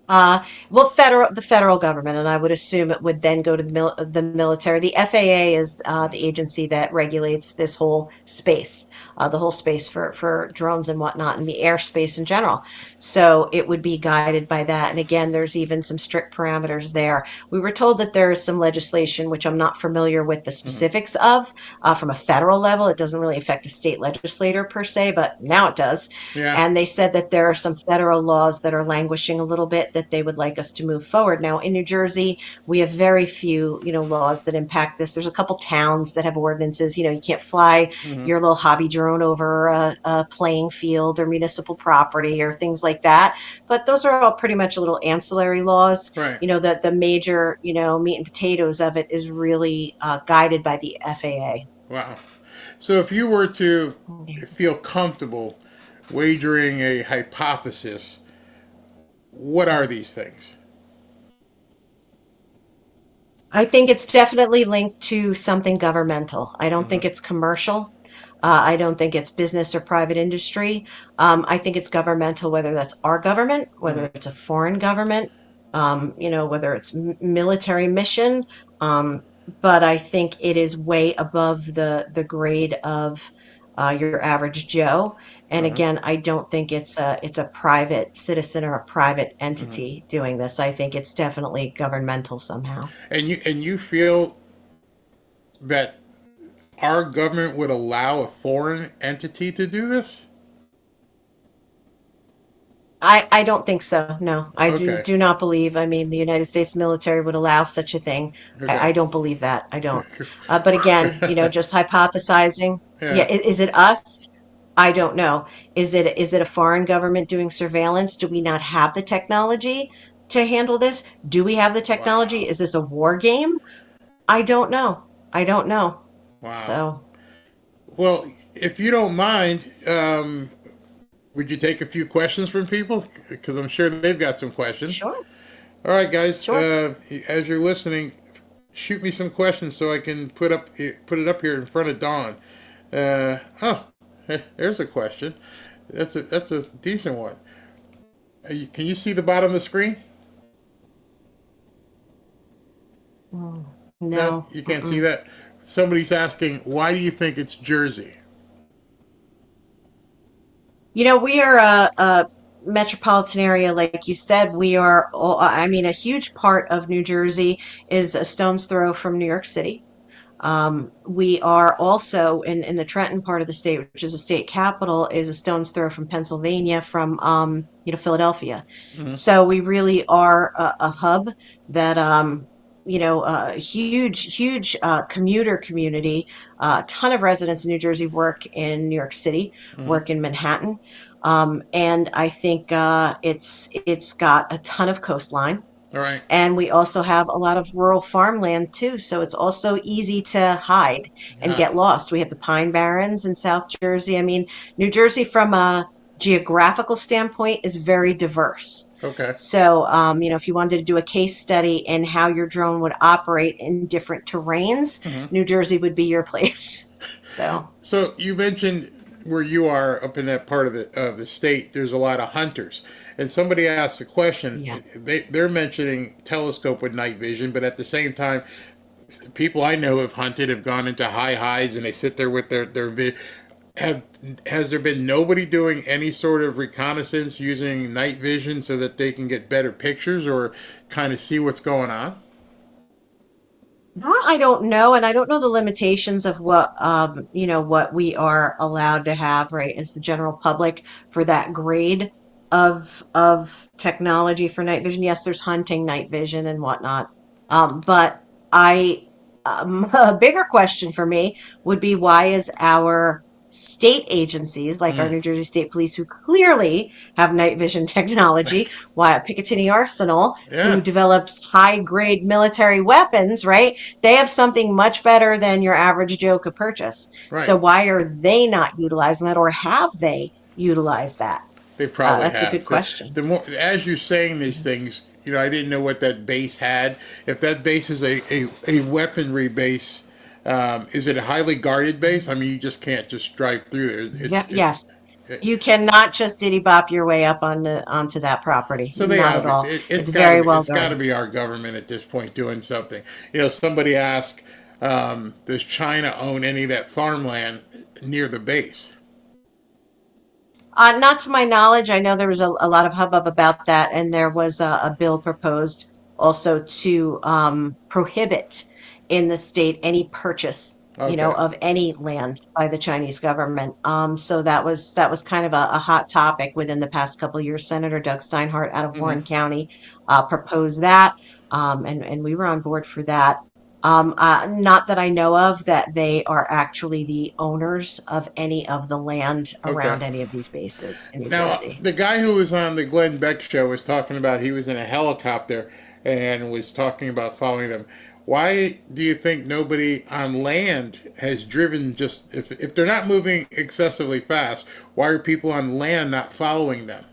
O: The federal government, and I would assume it would then go to the military. The FAA is the agency that regulates this whole space, the whole space for drones and whatnot, and the airspace in general. So it would be guided by that. And again, there's even some strict parameters there. We were told that there is some legislation, which I'm not familiar with the specifics of, from a federal level. It doesn't really affect a state legislator per se, but now it does. And they said that there are some federal laws that are languishing a little bit that they would like us to move forward. Now, in New Jersey, we have very few, laws that impact this. There's a couple towns that have ordinances. You can't fly your little hobby drone over a playing field or municipal property or things like that. But those are all pretty much little ancillary laws.
H: Right.
O: The major, meat and potatoes of it is really guided by the FAA.
H: Wow. So if you were to feel comfortable wagering a hypothesis, what are these things?
O: I think it's definitely linked to something governmental. I don't think it's commercial. I don't think it's business or private industry. I think it's governmental, whether that's our government, whether it's a foreign government, whether it's military mission. But I think it is way above the grade of your average Joe. And again, I don't think it's a private citizen or a private entity doing this. I think it's definitely governmental somehow.
H: And you feel that our government would allow a foreign entity to do this?
O: I don't think so. No, I
H: Okay.
O: do not believe. I mean, the United States military would allow such a thing.
H: Okay.
O: I don't believe that. I don't. But again, just hypothesizing.
H: Yeah.
O: Yeah, is it us? I don't know. Is it a foreign government doing surveillance? Do we not have the technology to handle this? Do we have the technology? Is this a war game? I don't know. I don't know.
H: Wow.
O: So,
H: Well, if you don't mind, would you take a few questions from people? Because I'm sure they've got some questions.
O: sure.
H: All right, guys.
O: Sure.
H: As you're listening, shoot me some questions so I can put it up here in front of Dawn. There's a question. That's a decent one. Can you see the bottom of the screen?
O: No.
H: You can't see that. Somebody's asking, why do you think it's Jersey?
O: We are a metropolitan area, like you said. We are, a huge part of New Jersey is a stone's throw from New York City. We are also in the Trenton part of the state, which is the state capital, is a stone's throw from Pennsylvania, from Philadelphia. So we really are a hub that a huge commuter community. A ton of residents in New Jersey work in New York City, work in Manhattan, and I think it's got a ton of coastline.
H: All right.
O: And we also have a lot of rural farmland too, so it's also easy to hide and get lost. We have the Pine Barrens in South Jersey. I mean, New Jersey from a geographical standpoint is very diverse.
H: Okay.
O: So, if you wanted to do a case study in how your drone would operate in different terrains, New Jersey would be your place. So
H: you mentioned where you are up in that part of the state, there's a lot of hunters. And somebody asked a question.
O: Yeah.
H: They're mentioning telescope with night vision, but at the same time, the people I know have hunted have gone into highs and they sit there with their has there been nobody doing any sort of reconnaissance using night vision so that they can get better pictures or kind of see what's going on?
O: that I don't know, and I don't know the limitations of what we are allowed to have, right, as the general public for that grade of technology for night vision. Yes, there's hunting night vision and whatnot, but a bigger question for me would be, why is our state agencies like our New Jersey State Police, who clearly have night vision technology, why Picatinny Arsenal, who develops high grade military weapons, right? They have something much better than your average Joe could purchase.
H: Right.
O: So why are they not utilizing that, or have they utilized that?
H: They probably
O: That's
H: have.
O: a good question.
H: The more, as you're saying these things, I didn't know what that base had. If that base is a weaponry base, is it a highly guarded base? I mean, you just can't just drive through there.
O: Yes. You cannot just diddy bop your way up onto that property.
H: So they
O: Not
H: have
O: at all.
H: it's
O: very well
H: It's got to
O: guarded.
H: be our government at this point doing something. Somebody asked, does China own any of that farmland near the base?
O: Not to my knowledge. I know there was a lot of hubbub about that, and there was a bill proposed also to prohibit in the state any purchase of any land by the Chinese government. So that was kind of a hot topic within the past couple of years. Senator Doug Steinhardt out of Warren County proposed that, and we were on board for that. Not that I know of that they are actually the owners of any of the land around any of these bases in New Jersey.
H: The guy who was on the Glenn Beck show was talking about he was in a helicopter and was talking about following them. Why do you think nobody on land has driven just, if they're not moving excessively fast, why are people on land not following them?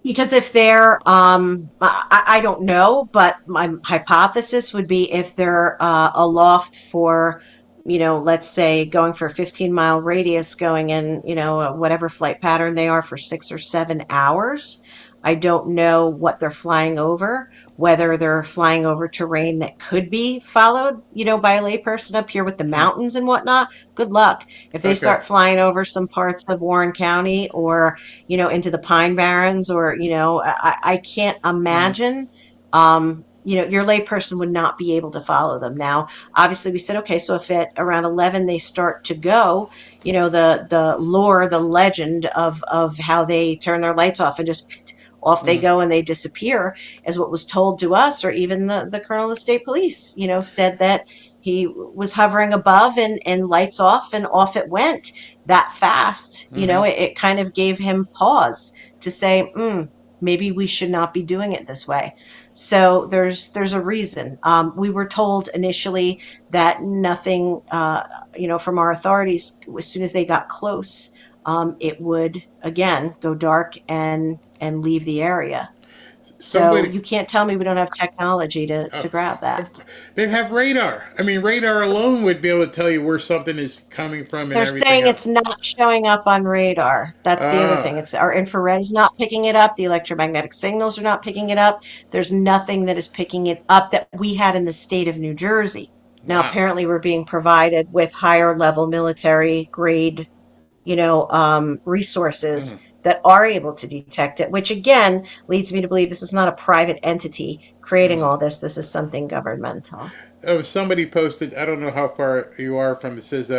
O: Because if they're, I don't know, but my hypothesis would be if they're aloft for, let's say going for a 15-mile radius, going in, whatever flight pattern they are for 6 or 7 hours. I don't know what they're flying over, whether they're flying over terrain that could be followed, by a layperson up here with the mountains and whatnot. Good luck. If they start flying over some parts of Warren County or, into the Pine Barrens or, I can't imagine, your layperson would not be able to follow them. Now, obviously we said, okay, so if at around 11 they start to go, the lore, the legend of how they turn their lights off and just off they go and they disappear, as what was told to us, or even the colonel of the state police, said that he was hovering above and lights off and off it went that fast. It kind of gave him pause to say, maybe we should not be doing it this way. So there's a reason. We were told initially that nothing, from our authorities, as soon as they got close, it would again go dark and leave the area. So you can't tell me we don't have technology to grab that.
H: They have radar. I mean, radar alone would be able to tell you where something is coming from.
O: They're saying it's not showing up on radar. That's the other thing. It's our infrared is not picking it up. The electromagnetic signals are not picking it up. There's nothing that is picking it up that we had in the state of New Jersey. Now, apparently we're being provided with higher level military grade, resources that are able to detect it, which again leads me to believe this is not a private entity creating all this. This is something governmental.
H: Somebody posted, I don't know how far you are from it, says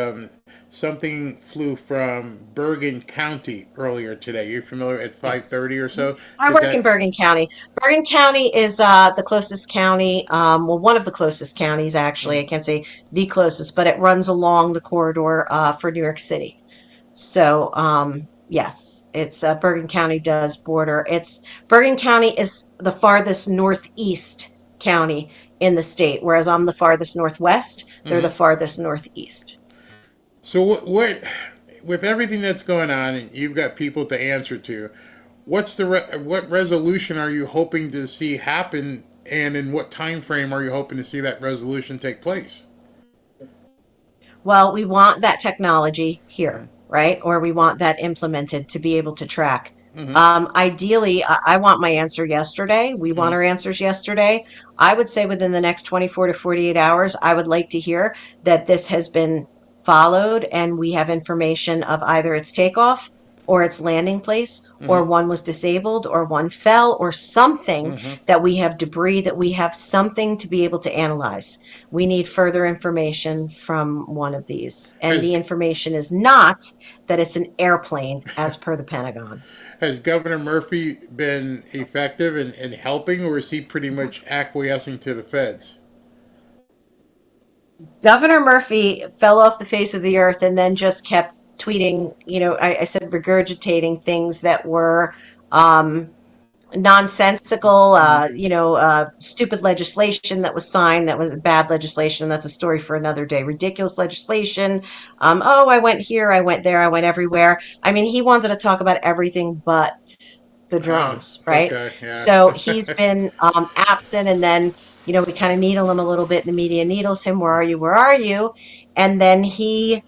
H: something flew from Bergen County earlier today. You're familiar at 5:30 or so?
O: I work in Bergen County. Bergen County is the closest county, one of the closest counties, actually. I can't say the closest, but it runs along the corridor for New York City. So, yes, it's Bergen County does border. Bergen County is the farthest northeast county in the state, whereas I'm the farthest northwest. They're the farthest northeast.
H: So what with everything that's going on, and you've got people to answer to, what resolution are you hoping to see happen, and in what time frame are you hoping to see that resolution take place?
O: Well, we want that technology here, right? Or we want that implemented to be able to track. Ideally, I want my answer yesterday. We want our answers yesterday. I would say within the next 24 to 48 hours, I would like to hear that this has been followed and we have information of either its takeoff or its landing place, or one was disabled, or one fell, or something, that we have debris, that we have something to be able to analyze. We need further information from one of these. And the information is not that it's an airplane, as per the Pentagon.
H: Has Governor Murphy been effective in helping, or is he pretty much acquiescing to the feds?
O: Governor Murphy fell off the face of the earth and then just kept tweeting, I said regurgitating things that were nonsensical, stupid legislation that was signed, that was bad legislation. That's a story for another day. Ridiculous legislation. I went here, I went there, I went everywhere. I mean, he wanted to talk about everything but the drones, right? Okay, yeah. So he's been absent, and then, we kind of needle him a little bit. The media needles him. Where are you? Where are you? And then he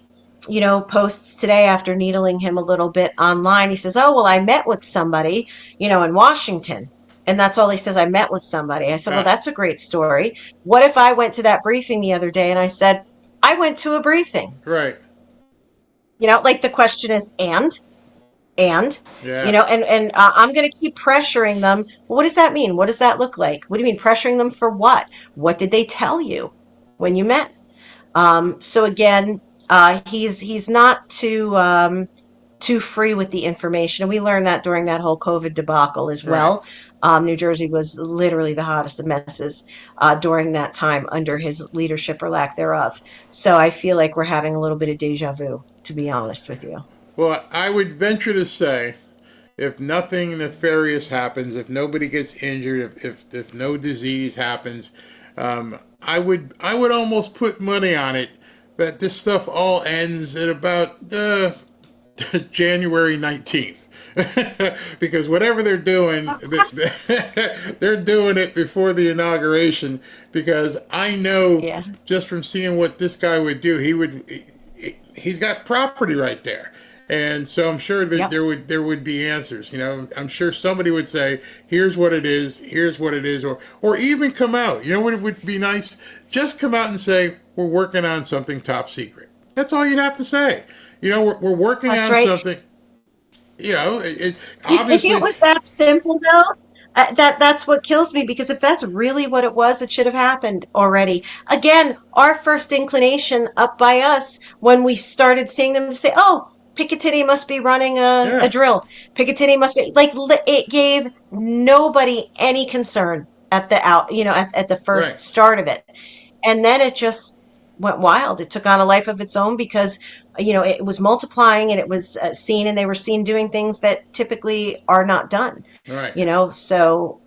O: posts today after needling him a little bit online. He says, I met with somebody, in Washington. And that's all he says. I met with somebody. I said, well, that's a great story. What if I went to that briefing the other day and I said, I went to a briefing?
H: Right.
O: Like the question is, and, and I'm going to keep pressuring them. Well, what does that mean? What does that look like? What do you mean pressuring them for what? What did they tell you when you met? So again, he's not too free with the information. And we learned that during that whole COVID debacle as well. New Jersey was literally the hottest of messes during that time under his leadership or lack thereof. So I feel like we're having a little bit of deja vu, to be honest with you.
H: Well, I would venture to say, if nothing nefarious happens, if nobody gets injured, if no disease happens, I would almost put money on it that this stuff all ends at about January 19th. Because whatever they're doing, they're doing it before the inauguration. Because I know just from seeing what this guy would do, he's got property right there. And so I'm sure that there would be answers. You know, I'm sure somebody would say, here's what it is, or even come out. You know what it would be nice? Just come out and say, we're working on something top secret. That's all you'd have to say. You know, we're working on something. You know, obviously,
O: if it was that simple, though, that's what kills me, because if that's really what it was, it should have happened already. Again, our first inclination up by us when we started seeing them to say, oh, Picatinny must be running a drill. Picatinny must be, like, it gave nobody any concern at the at the first start of it. And then it just went wild. It took on a life of its own because, it was multiplying, and it was seen, and they were seen doing things that typically are not done.
H: Right.
O: So.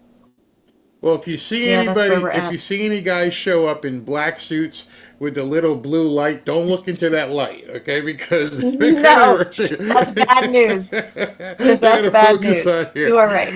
H: Well, if you see you see any guys show up in black suits with the little blue light, don't look into that light, okay? Because
O: that's bad news. That's bad news. You are right.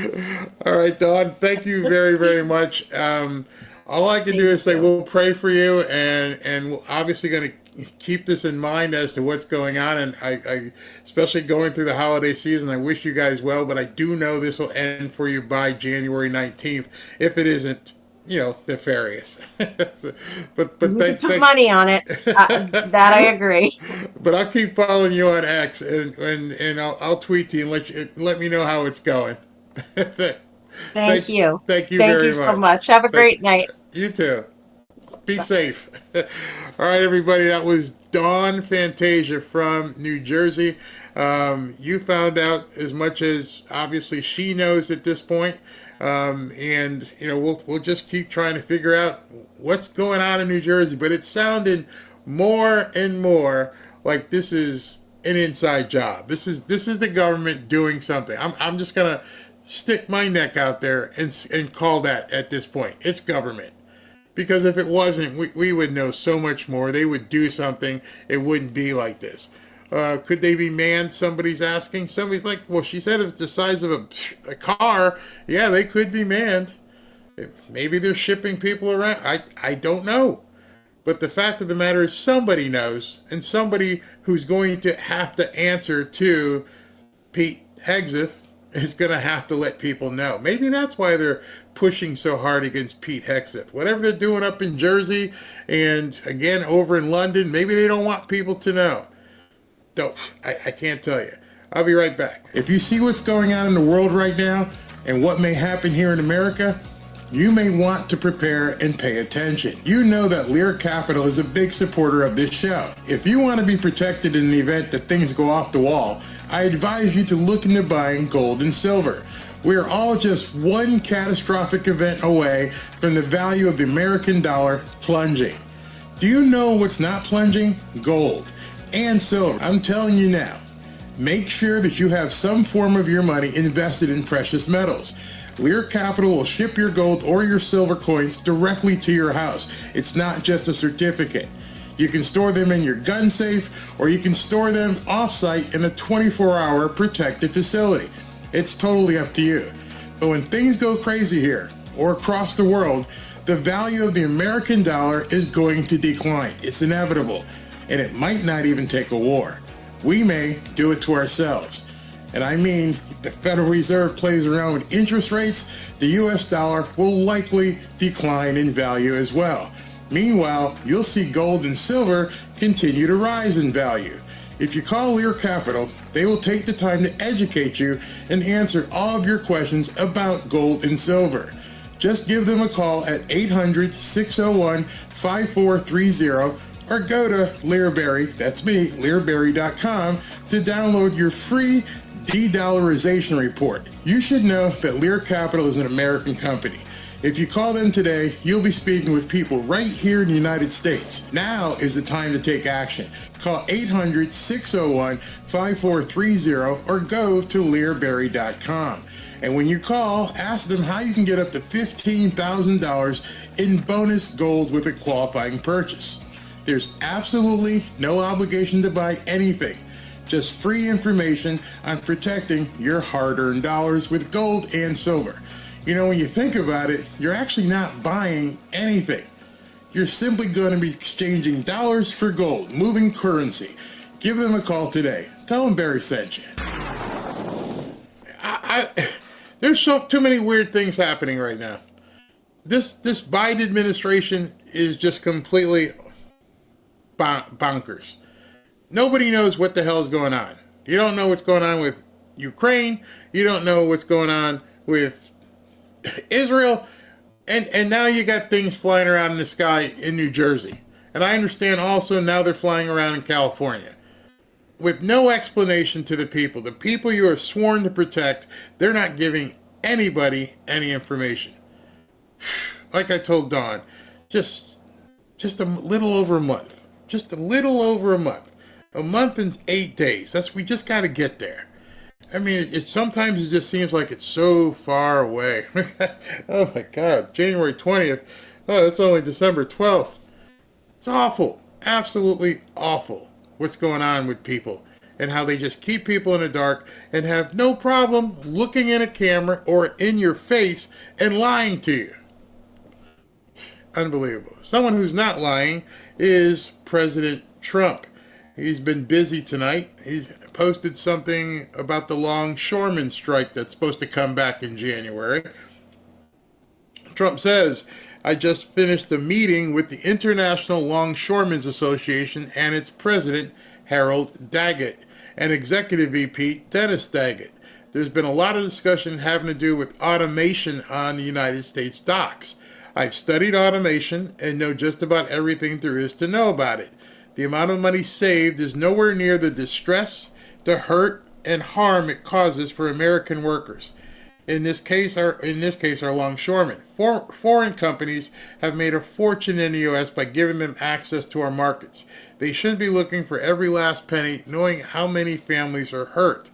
H: All right, Dawn, thank you very, very much. All I can do is say we'll pray for you, and we're obviously going to keep this in mind as to what's going on. And I especially going through the holiday season, I wish you guys well, but I do know this will end for you by January 19th, if it isn't, nefarious. but
O: thanks. Put money on it. That I agree.
H: But I'll keep following you on X, and I'll tweet to you and let me know how it's going.
O: Thank you.
H: Thank you very much.
O: So much. Have a great night.
H: You too. Be safe. All right, everybody. That was Dawn Fantasia from New Jersey. You found out as much as obviously she knows at this point. And we'll just keep trying to figure out what's going on in New Jersey. But it's sounding more and more like this is an inside job. This is the government doing something. I'm just gonna stick my neck out there and call that at this point. It's government. Because if it wasn't, we would know so much more. They would do something. It wouldn't be like this. Could they be manned? Somebody's asking. Somebody's like, well, she said if it's the size of a car, yeah, they could be manned. Maybe they're shipping people around. I don't know. But the fact of the matter is somebody knows, and somebody who's going to have to answer to Pete Hegseth is going to have to let people know. Maybe that's why they're pushing so hard against Pete Hegseth. Whatever they're doing up in Jersey and, again, over in London, maybe they don't want people to know. I can't tell you. I'll be right back. If you see what's going on in the world right now and what may happen here in America, you may want to prepare and pay attention. You know that Lear Capital is a big supporter of this show. If you want to be protected in the event that things go off the wall, I advise you to look into buying gold and silver. We are all just one catastrophic event away from the value of the American dollar plunging. Do you know what's not plunging? Gold and silver. I'm telling you now, make sure that you have some form of your money invested in precious metals. Lear Capital will ship your gold or your silver coins directly to your house. It's not just a certificate. You can store them in your gun safe, or you can store them off-site in a 24-hour protected facility. It's totally up to you. But when things go crazy here or across the world, the value of the American dollar is going to decline. It's inevitable, and it might not even take a war. We may do it to ourselves. And I mean, the Federal Reserve plays around with interest rates, the US dollar will likely decline in value as well. Meanwhile, you'll see gold and silver continue to rise in value. If you call Lear Capital, they will take the time to educate you and answer all of your questions about gold and silver. Just give them a call at 800-601-5430 or or go to Learberry, that's me, learberry.com, to download your free de-dollarization report. You should know that Lear Capital is an American company. If you call them today, you'll be speaking with people right here in the United States. Now is the time to take action. Call 800-601-5430 or go to learberry.com. And when you call, ask them how you can get up to $15,000 in bonus gold with a qualifying purchase. There's absolutely no obligation to buy anything. Just free information on protecting your hard-earned dollars with gold and silver. You know, when you think about it, you're actually not buying anything. You're simply going to be exchanging dollars for gold, moving currency. Give them a call today. Tell them Barry sent you. There's too many weird things happening right now. This Biden administration is just completely bonkers. Nobody knows what the hell is going on. You don't know what's going on with Ukraine. You don't know what's going on with Israel. And now you got things flying around in the sky in New Jersey. And I understand also now they're flying around in California. With no explanation to the people you are sworn to protect, they're not giving anybody any information. Like I told Dawn, just a little over a month. Just a little over a month. A month and 8 days. We just got to get there. I mean, sometimes it just seems like it's so far away. Oh my God, January 20th. Oh, it's only December 12th. It's awful. Absolutely awful what's going on with people and how they just keep people in the dark and have no problem looking in a camera or in your face and lying to you. Unbelievable. Someone who's not lying is President Trump. He's been busy tonight. He's posted something about the longshoremen strike that's supposed to come back in January. Trump says, I just finished a meeting with the International Longshoremen's Association and its president, Harold Daggett, and executive VP, Dennis Daggett. There's been a lot of discussion having to do with automation on the United States docks. I've studied automation and know just about everything there is to know about it. The amount of money saved is nowhere near the distress, the hurt, and harm it causes for American workers. In this case, our longshoremen. Foreign companies have made a fortune in the U.S. by giving them access to our markets. They shouldn't be looking for every last penny, knowing how many families are hurt.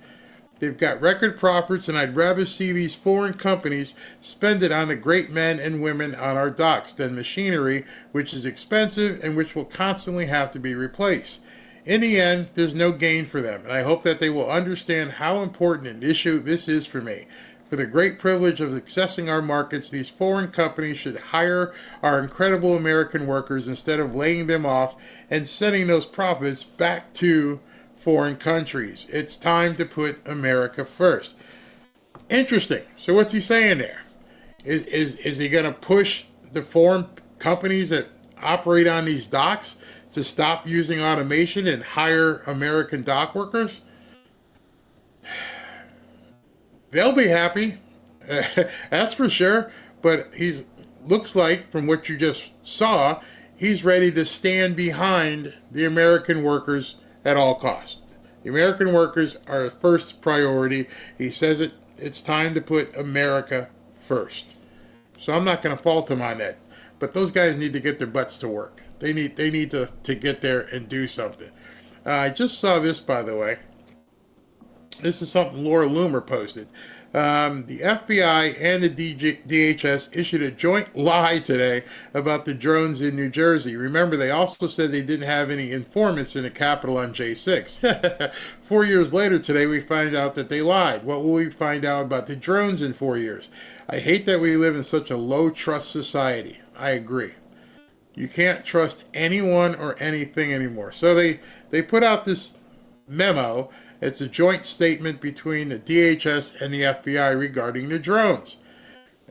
H: They've got record profits, and I'd rather see these foreign companies spend it on the great men and women on our docks than machinery, which is expensive and which will constantly have to be replaced. In the end, there's no gain for them, and I hope that they will understand how important an issue this is for me. For the great privilege of accessing our markets, these foreign companies should hire our incredible American workers instead of laying them off and sending those profits back to foreign countries. It's time to put America first. Interesting. So what's he saying there? Is he going to push the foreign companies that operate on these docks to stop using automation and hire American dock workers? They'll be happy. That's for sure. But looks like, from what you just saw, he's ready to stand behind the American workers at all costs. The American workers are the first priority. He says it's time to put America first. So I'm not going to fault him on that. But those guys need to get their butts to work. They need to get there and do something. I just saw this, by the way. This is something Laura Loomer posted. The FBI and the DHS issued a joint lie today about the drones in New Jersey. Remember, they also said they didn't have any informants in the Capitol on J6. 4 years later today, we find out that they lied. What will we find out about the drones in 4 years? I hate that we live in such a low-trust society. I agree. You can't trust anyone or anything anymore. So they put out this memo. It's a joint statement between the DHS and the FBI regarding the drones.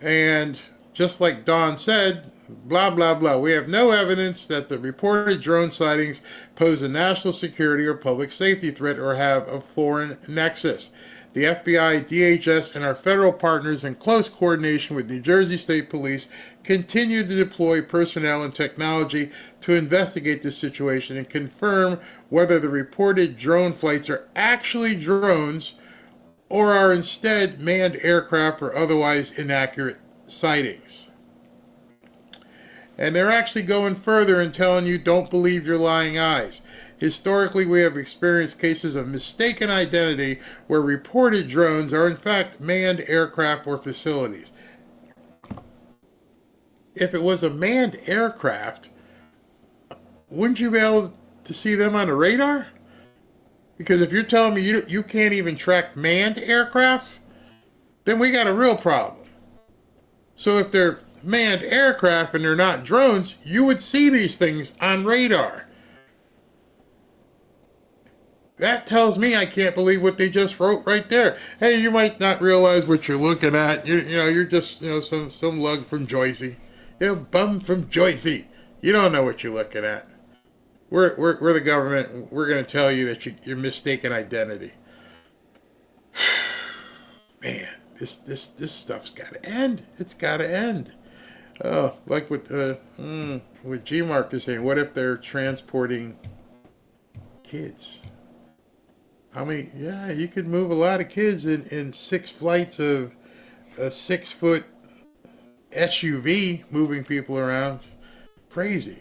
H: And just like Dawn said, blah, blah, blah. We have no evidence that the reported drone sightings pose a national security or public safety threat or have a foreign nexus. The FBI, DHS, and our federal partners, in close coordination with New Jersey State Police, continue to deploy personnel and technology to investigate this situation and confirm whether the reported drone flights are actually drones or are instead manned aircraft or otherwise inaccurate sightings. And they're actually going further and telling you, don't believe your lying eyes. Historically, we have experienced cases of mistaken identity where reported drones are in fact manned aircraft or facilities. If it was a manned aircraft, wouldn't you be able to see them on the radar? Because if you're telling me you can't even track manned aircraft, then we got a real problem. So if they're manned aircraft and they're not drones, you would see these things on radar. That tells me I can't believe what they just wrote right there. Hey, you might not realize what you're looking at. You're just some lug from Joycey. Bum from Joycey. You don't know what you're looking at. We're the government. We're going to tell you that you're mistaken identity. Man, this stuff's got to end. It's got to end. Oh, like what G Mark is saying. What if they're transporting kids? How many? Yeah, you could move a lot of kids in 6 flights of a 6-foot SUV moving people around. Crazy.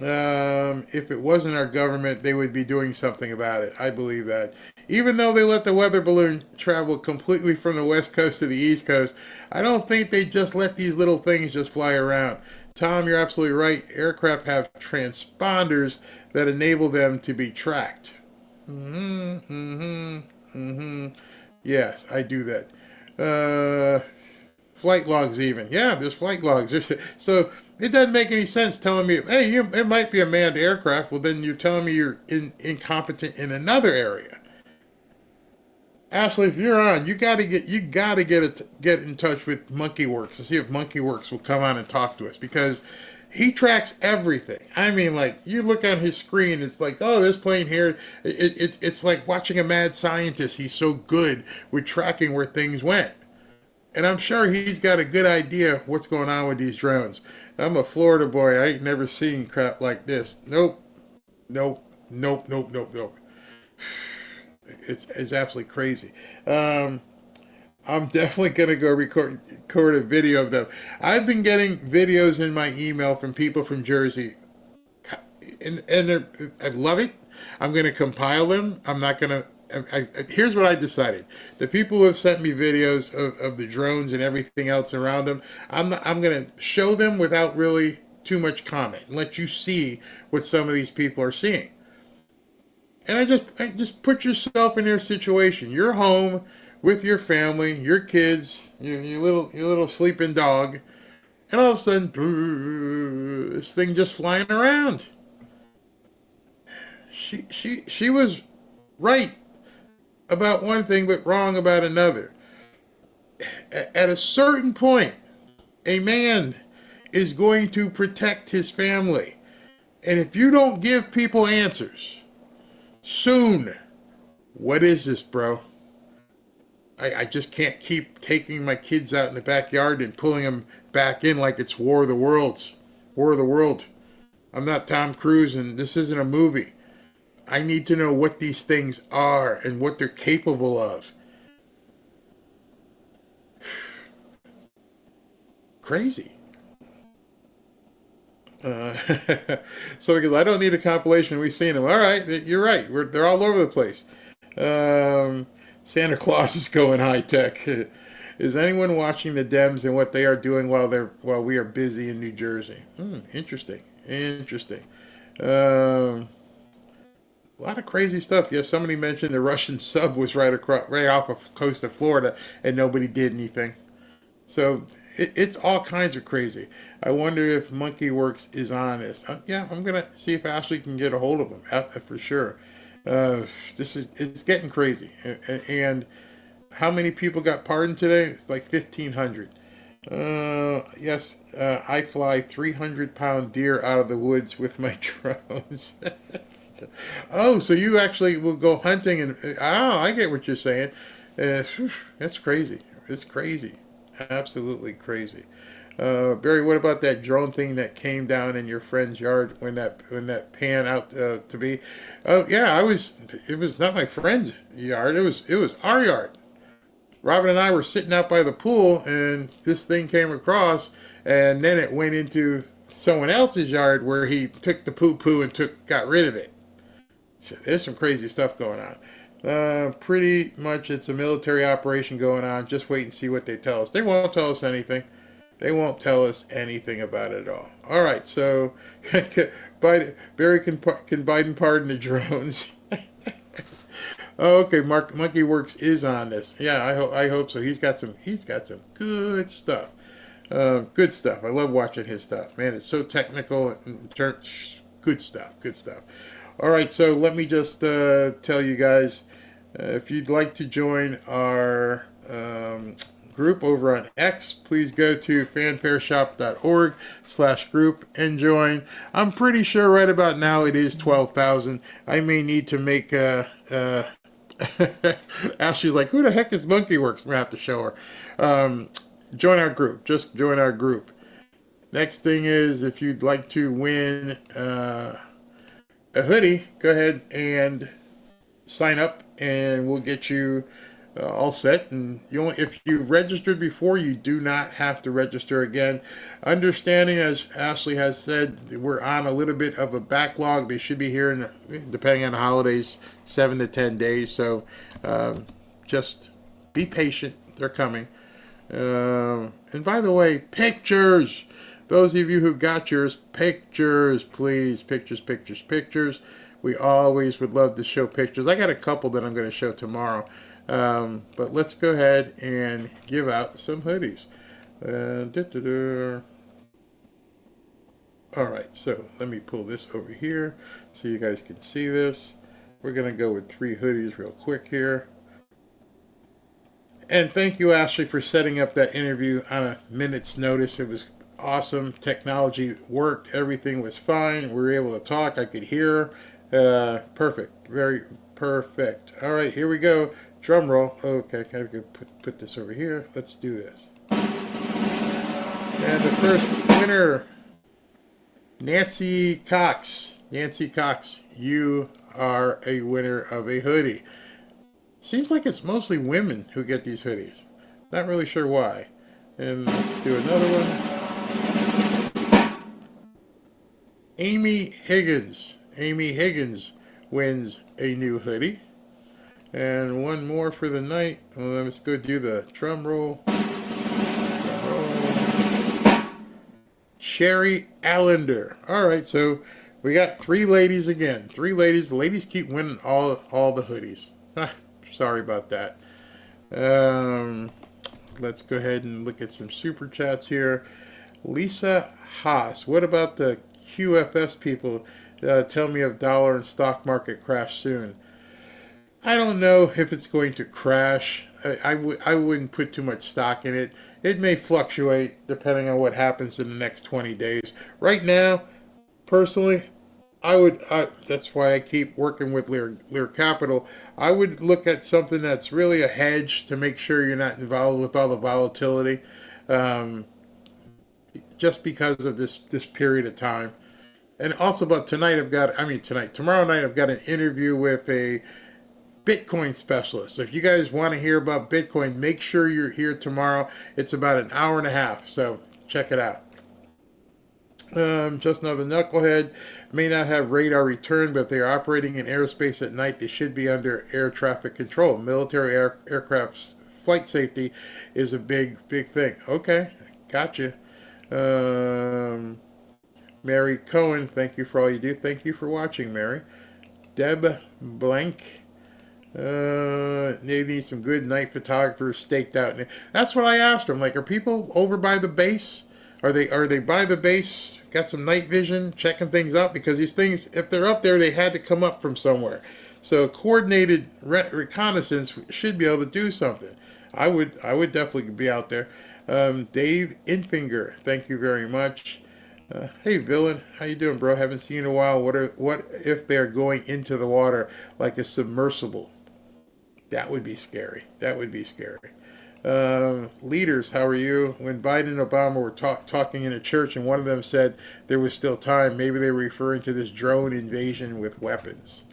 H: If it wasn't our government, they would be doing something about it. I believe that. Even though they let the weather balloon travel completely from the west coast to the east coast, I don't think they just let these little things just fly around. Tom, you're absolutely right. Aircraft have transponders that enable them to be tracked. Yes, I do that. Flight logs even. Yeah, there's flight logs. So it doesn't make any sense telling me, hey, it might be a manned aircraft. Well, then you're telling me you're incompetent in another area. Ashley, if you're on, you gotta get in touch with MonkeyWorks and see if MonkeyWorks will come on and talk to us, because he tracks everything. I mean, like, you look on his screen, it's like, oh, this plane here. It's like watching a mad scientist. He's so good with tracking where things went. And I'm sure he's got a good idea what's going on with these drones. I'm a Florida boy. I ain't never seen crap like this. Nope. It's absolutely crazy. I'm definitely going to go record a video of them. I've been getting videos in my email from people from Jersey, and I love it. I'm going to compile them. I'm not going to. Here's what I decided. The people who have sent me videos of the drones and everything else around them, I'm going to show them without really too much comment and let you see what some of these people are seeing. And I just put yourself in their situation. You're home with your family, your kids, your little sleeping dog, and all of a sudden, this thing just flying around. She was right about one thing, but wrong about another. At a certain point, a man is going to protect his family. And if you don't give people answers soon, what is this, bro? I just can't keep taking my kids out in the backyard and pulling them back in like it's War of the Worlds. War of the World. I'm not Tom Cruise, and this isn't a movie. I need to know what these things are and what they're capable of. Crazy. So because I don't need a compilation, we've seen them. All right, you're right. They're all over the place. Santa Claus is going high tech. Is anyone watching the Dems and what they are doing while we are busy in New Jersey? Interesting. A lot of crazy stuff. Yes, somebody mentioned the Russian sub was right off of the coast of Florida, and nobody did anything. So it's all kinds of crazy. I wonder if MonkeyWorks is on this. Yeah, I'm gonna see if Ashley can get a hold of them for sure. It's getting crazy. And how many people got pardoned today? It's like 1,500. Yes, I fly 300-pound deer out of the woods with my drones. Oh, so you actually will go hunting and... Oh, I get what you're saying. That's crazy. It's crazy. Absolutely crazy. Barry, what about that drone thing that came down in your friend's yard when that panned out to be? Oh yeah, It was not my friend's yard. It was our yard. Robin and I were sitting out by the pool, and this thing came across, and then it went into someone else's yard where he took the poo and got rid of it. So there's some crazy stuff going on. Pretty much it's a military operation going on. Just wait and see what they tell us. They won't tell us anything. They won't tell us anything about it at all. All right, so Barry can Biden pardon the drones? Oh, okay, Monkey Works is on this. Yeah, I hope so. He's got some good stuff. Good stuff. I love watching his stuff. Man, it's so technical and good stuff. Good stuff. All right, so let me just tell you guys, if you'd like to join our group over on X, please go to fanfareshop.org/group and join. I'm pretty sure right about now it is 12,000. I may need to make Ashley's like, who the heck is Monkey Works? I'm going to have to show her. Join our group. Just join our group. Next thing is, if you'd like to win a hoodie, go ahead and sign up and we'll get you all set. And if you registered before, you do not have to register again. Understanding, as Ashley has said, we're on a little bit of a backlog. They should be here, depending on the holidays, 7 to 10 days. So just be patient. They're coming. And by the way, pictures. Those of you who got yours, pictures, please. Pictures. We always would love to show pictures. I got a couple that I'm going to show tomorrow. But let's go ahead and give out some hoodies. All right, so let me pull this over here so you guys can see this. We're going to go with 3 hoodies real quick here. And thank you, Ashley, for setting up that interview on a minute's notice. It was awesome. Technology worked. Everything was fine. We were able to talk. I could hear. Perfect. Very perfect. All right, here we go. Drum roll. Okay, gotta put this over here. Let's do this. And the first winner, Nancy Cox. Nancy Cox, you are a winner of a hoodie. Seems like it's mostly women who get these hoodies. Not really sure why. And let's do another one. Amy Higgins. Amy Higgins wins a new hoodie. And one more for the night. Well, let's go do the drum roll. Sherry Allender. All right, so we got 3 ladies again. 3 ladies. The ladies keep winning all the hoodies. Sorry about that. Let's go ahead and look at some super chats here. Lisa Haas. What about the QFS people? Tell me if dollar and stock market crash soon. I don't know if it's going to crash. I wouldn't put too much stock in it. It may fluctuate depending on what happens in the next 20 days. Right now, personally, that's why I keep working with Lear Capital. I would look at something that's really a hedge to make sure you're not involved with all the volatility, just because of this period of time. And also about tomorrow night I've got an interview with a Bitcoin specialist. So if you guys want to hear about Bitcoin, make sure you're here tomorrow. It's about an hour and a half, so check it out. Just another knucklehead. May not have radar return, but if they are operating in airspace at night, they should be under air traffic control. Military aircraft's flight safety is a big thing. Okay, gotcha. Mary Cohen, thank you for all you do. Thank you for watching, Mary. Deb Blank. They need some good night photographers staked out. That's what I asked her. I'm like, are people over by the base? Are they by the base? Got some night vision, checking things out? Because these things, if they're up there, they had to come up from somewhere. So coordinated reconnaissance should be able to do something. I would definitely be out there. Dave Infinger, thank you very much. Hey Villain, how you doing, bro? Haven't seen you in a while. What if they're going into the water like a submersible? That would be scary. That would be scary. Leaders, how are you? When Biden and Obama were talking in a church and one of them said there was still time, maybe they were referring to this drone invasion with weapons.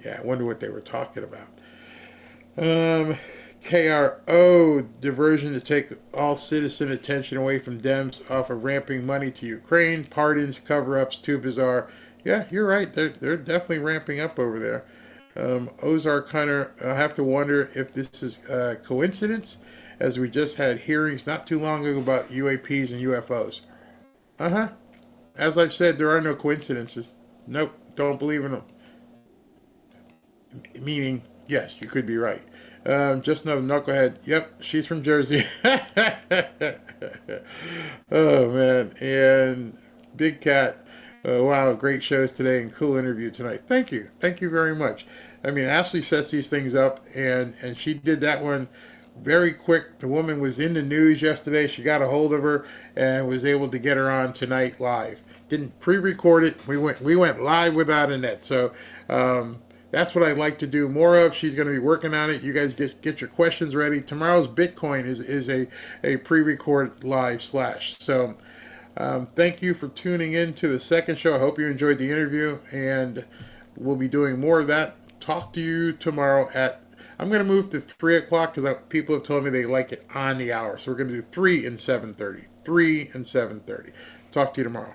H: Yeah, I wonder what they were talking about. KRO, diversion to take all citizen attention away from Dems off of ramping money to Ukraine. Pardons, cover-ups, too bizarre. Yeah, you're right. They're definitely ramping up over there. Ozark Hunter, I have to wonder if this is a coincidence, as we just had hearings not too long ago about UAPs and UFOs. As I've said, there are no coincidences. Nope, don't believe in them. Meaning, yes, you could be right. Just another knucklehead. Yep, she's from Jersey. Oh, man. And Big Cat. Wow, great shows today and cool interview tonight. Thank you. Thank you very much. I mean, Ashley sets these things up, and she did that one very quick. The woman was in the news yesterday. She got a hold of her and was able to get her on tonight live. Didn't pre-record it. We went live without a net. So that's what I'd like to do more of. She's going to be working on it. You guys get your questions ready. Tomorrow's Bitcoin is a pre-record live slash. So thank you for tuning in to the second show. I hope you enjoyed the interview, and we'll be doing more of that. Talk to you tomorrow I'm going to move to 3 o'clock because people have told me they like it on the hour. So we're going to do 3 and 7:30. 3 and 7:30. Talk to you tomorrow.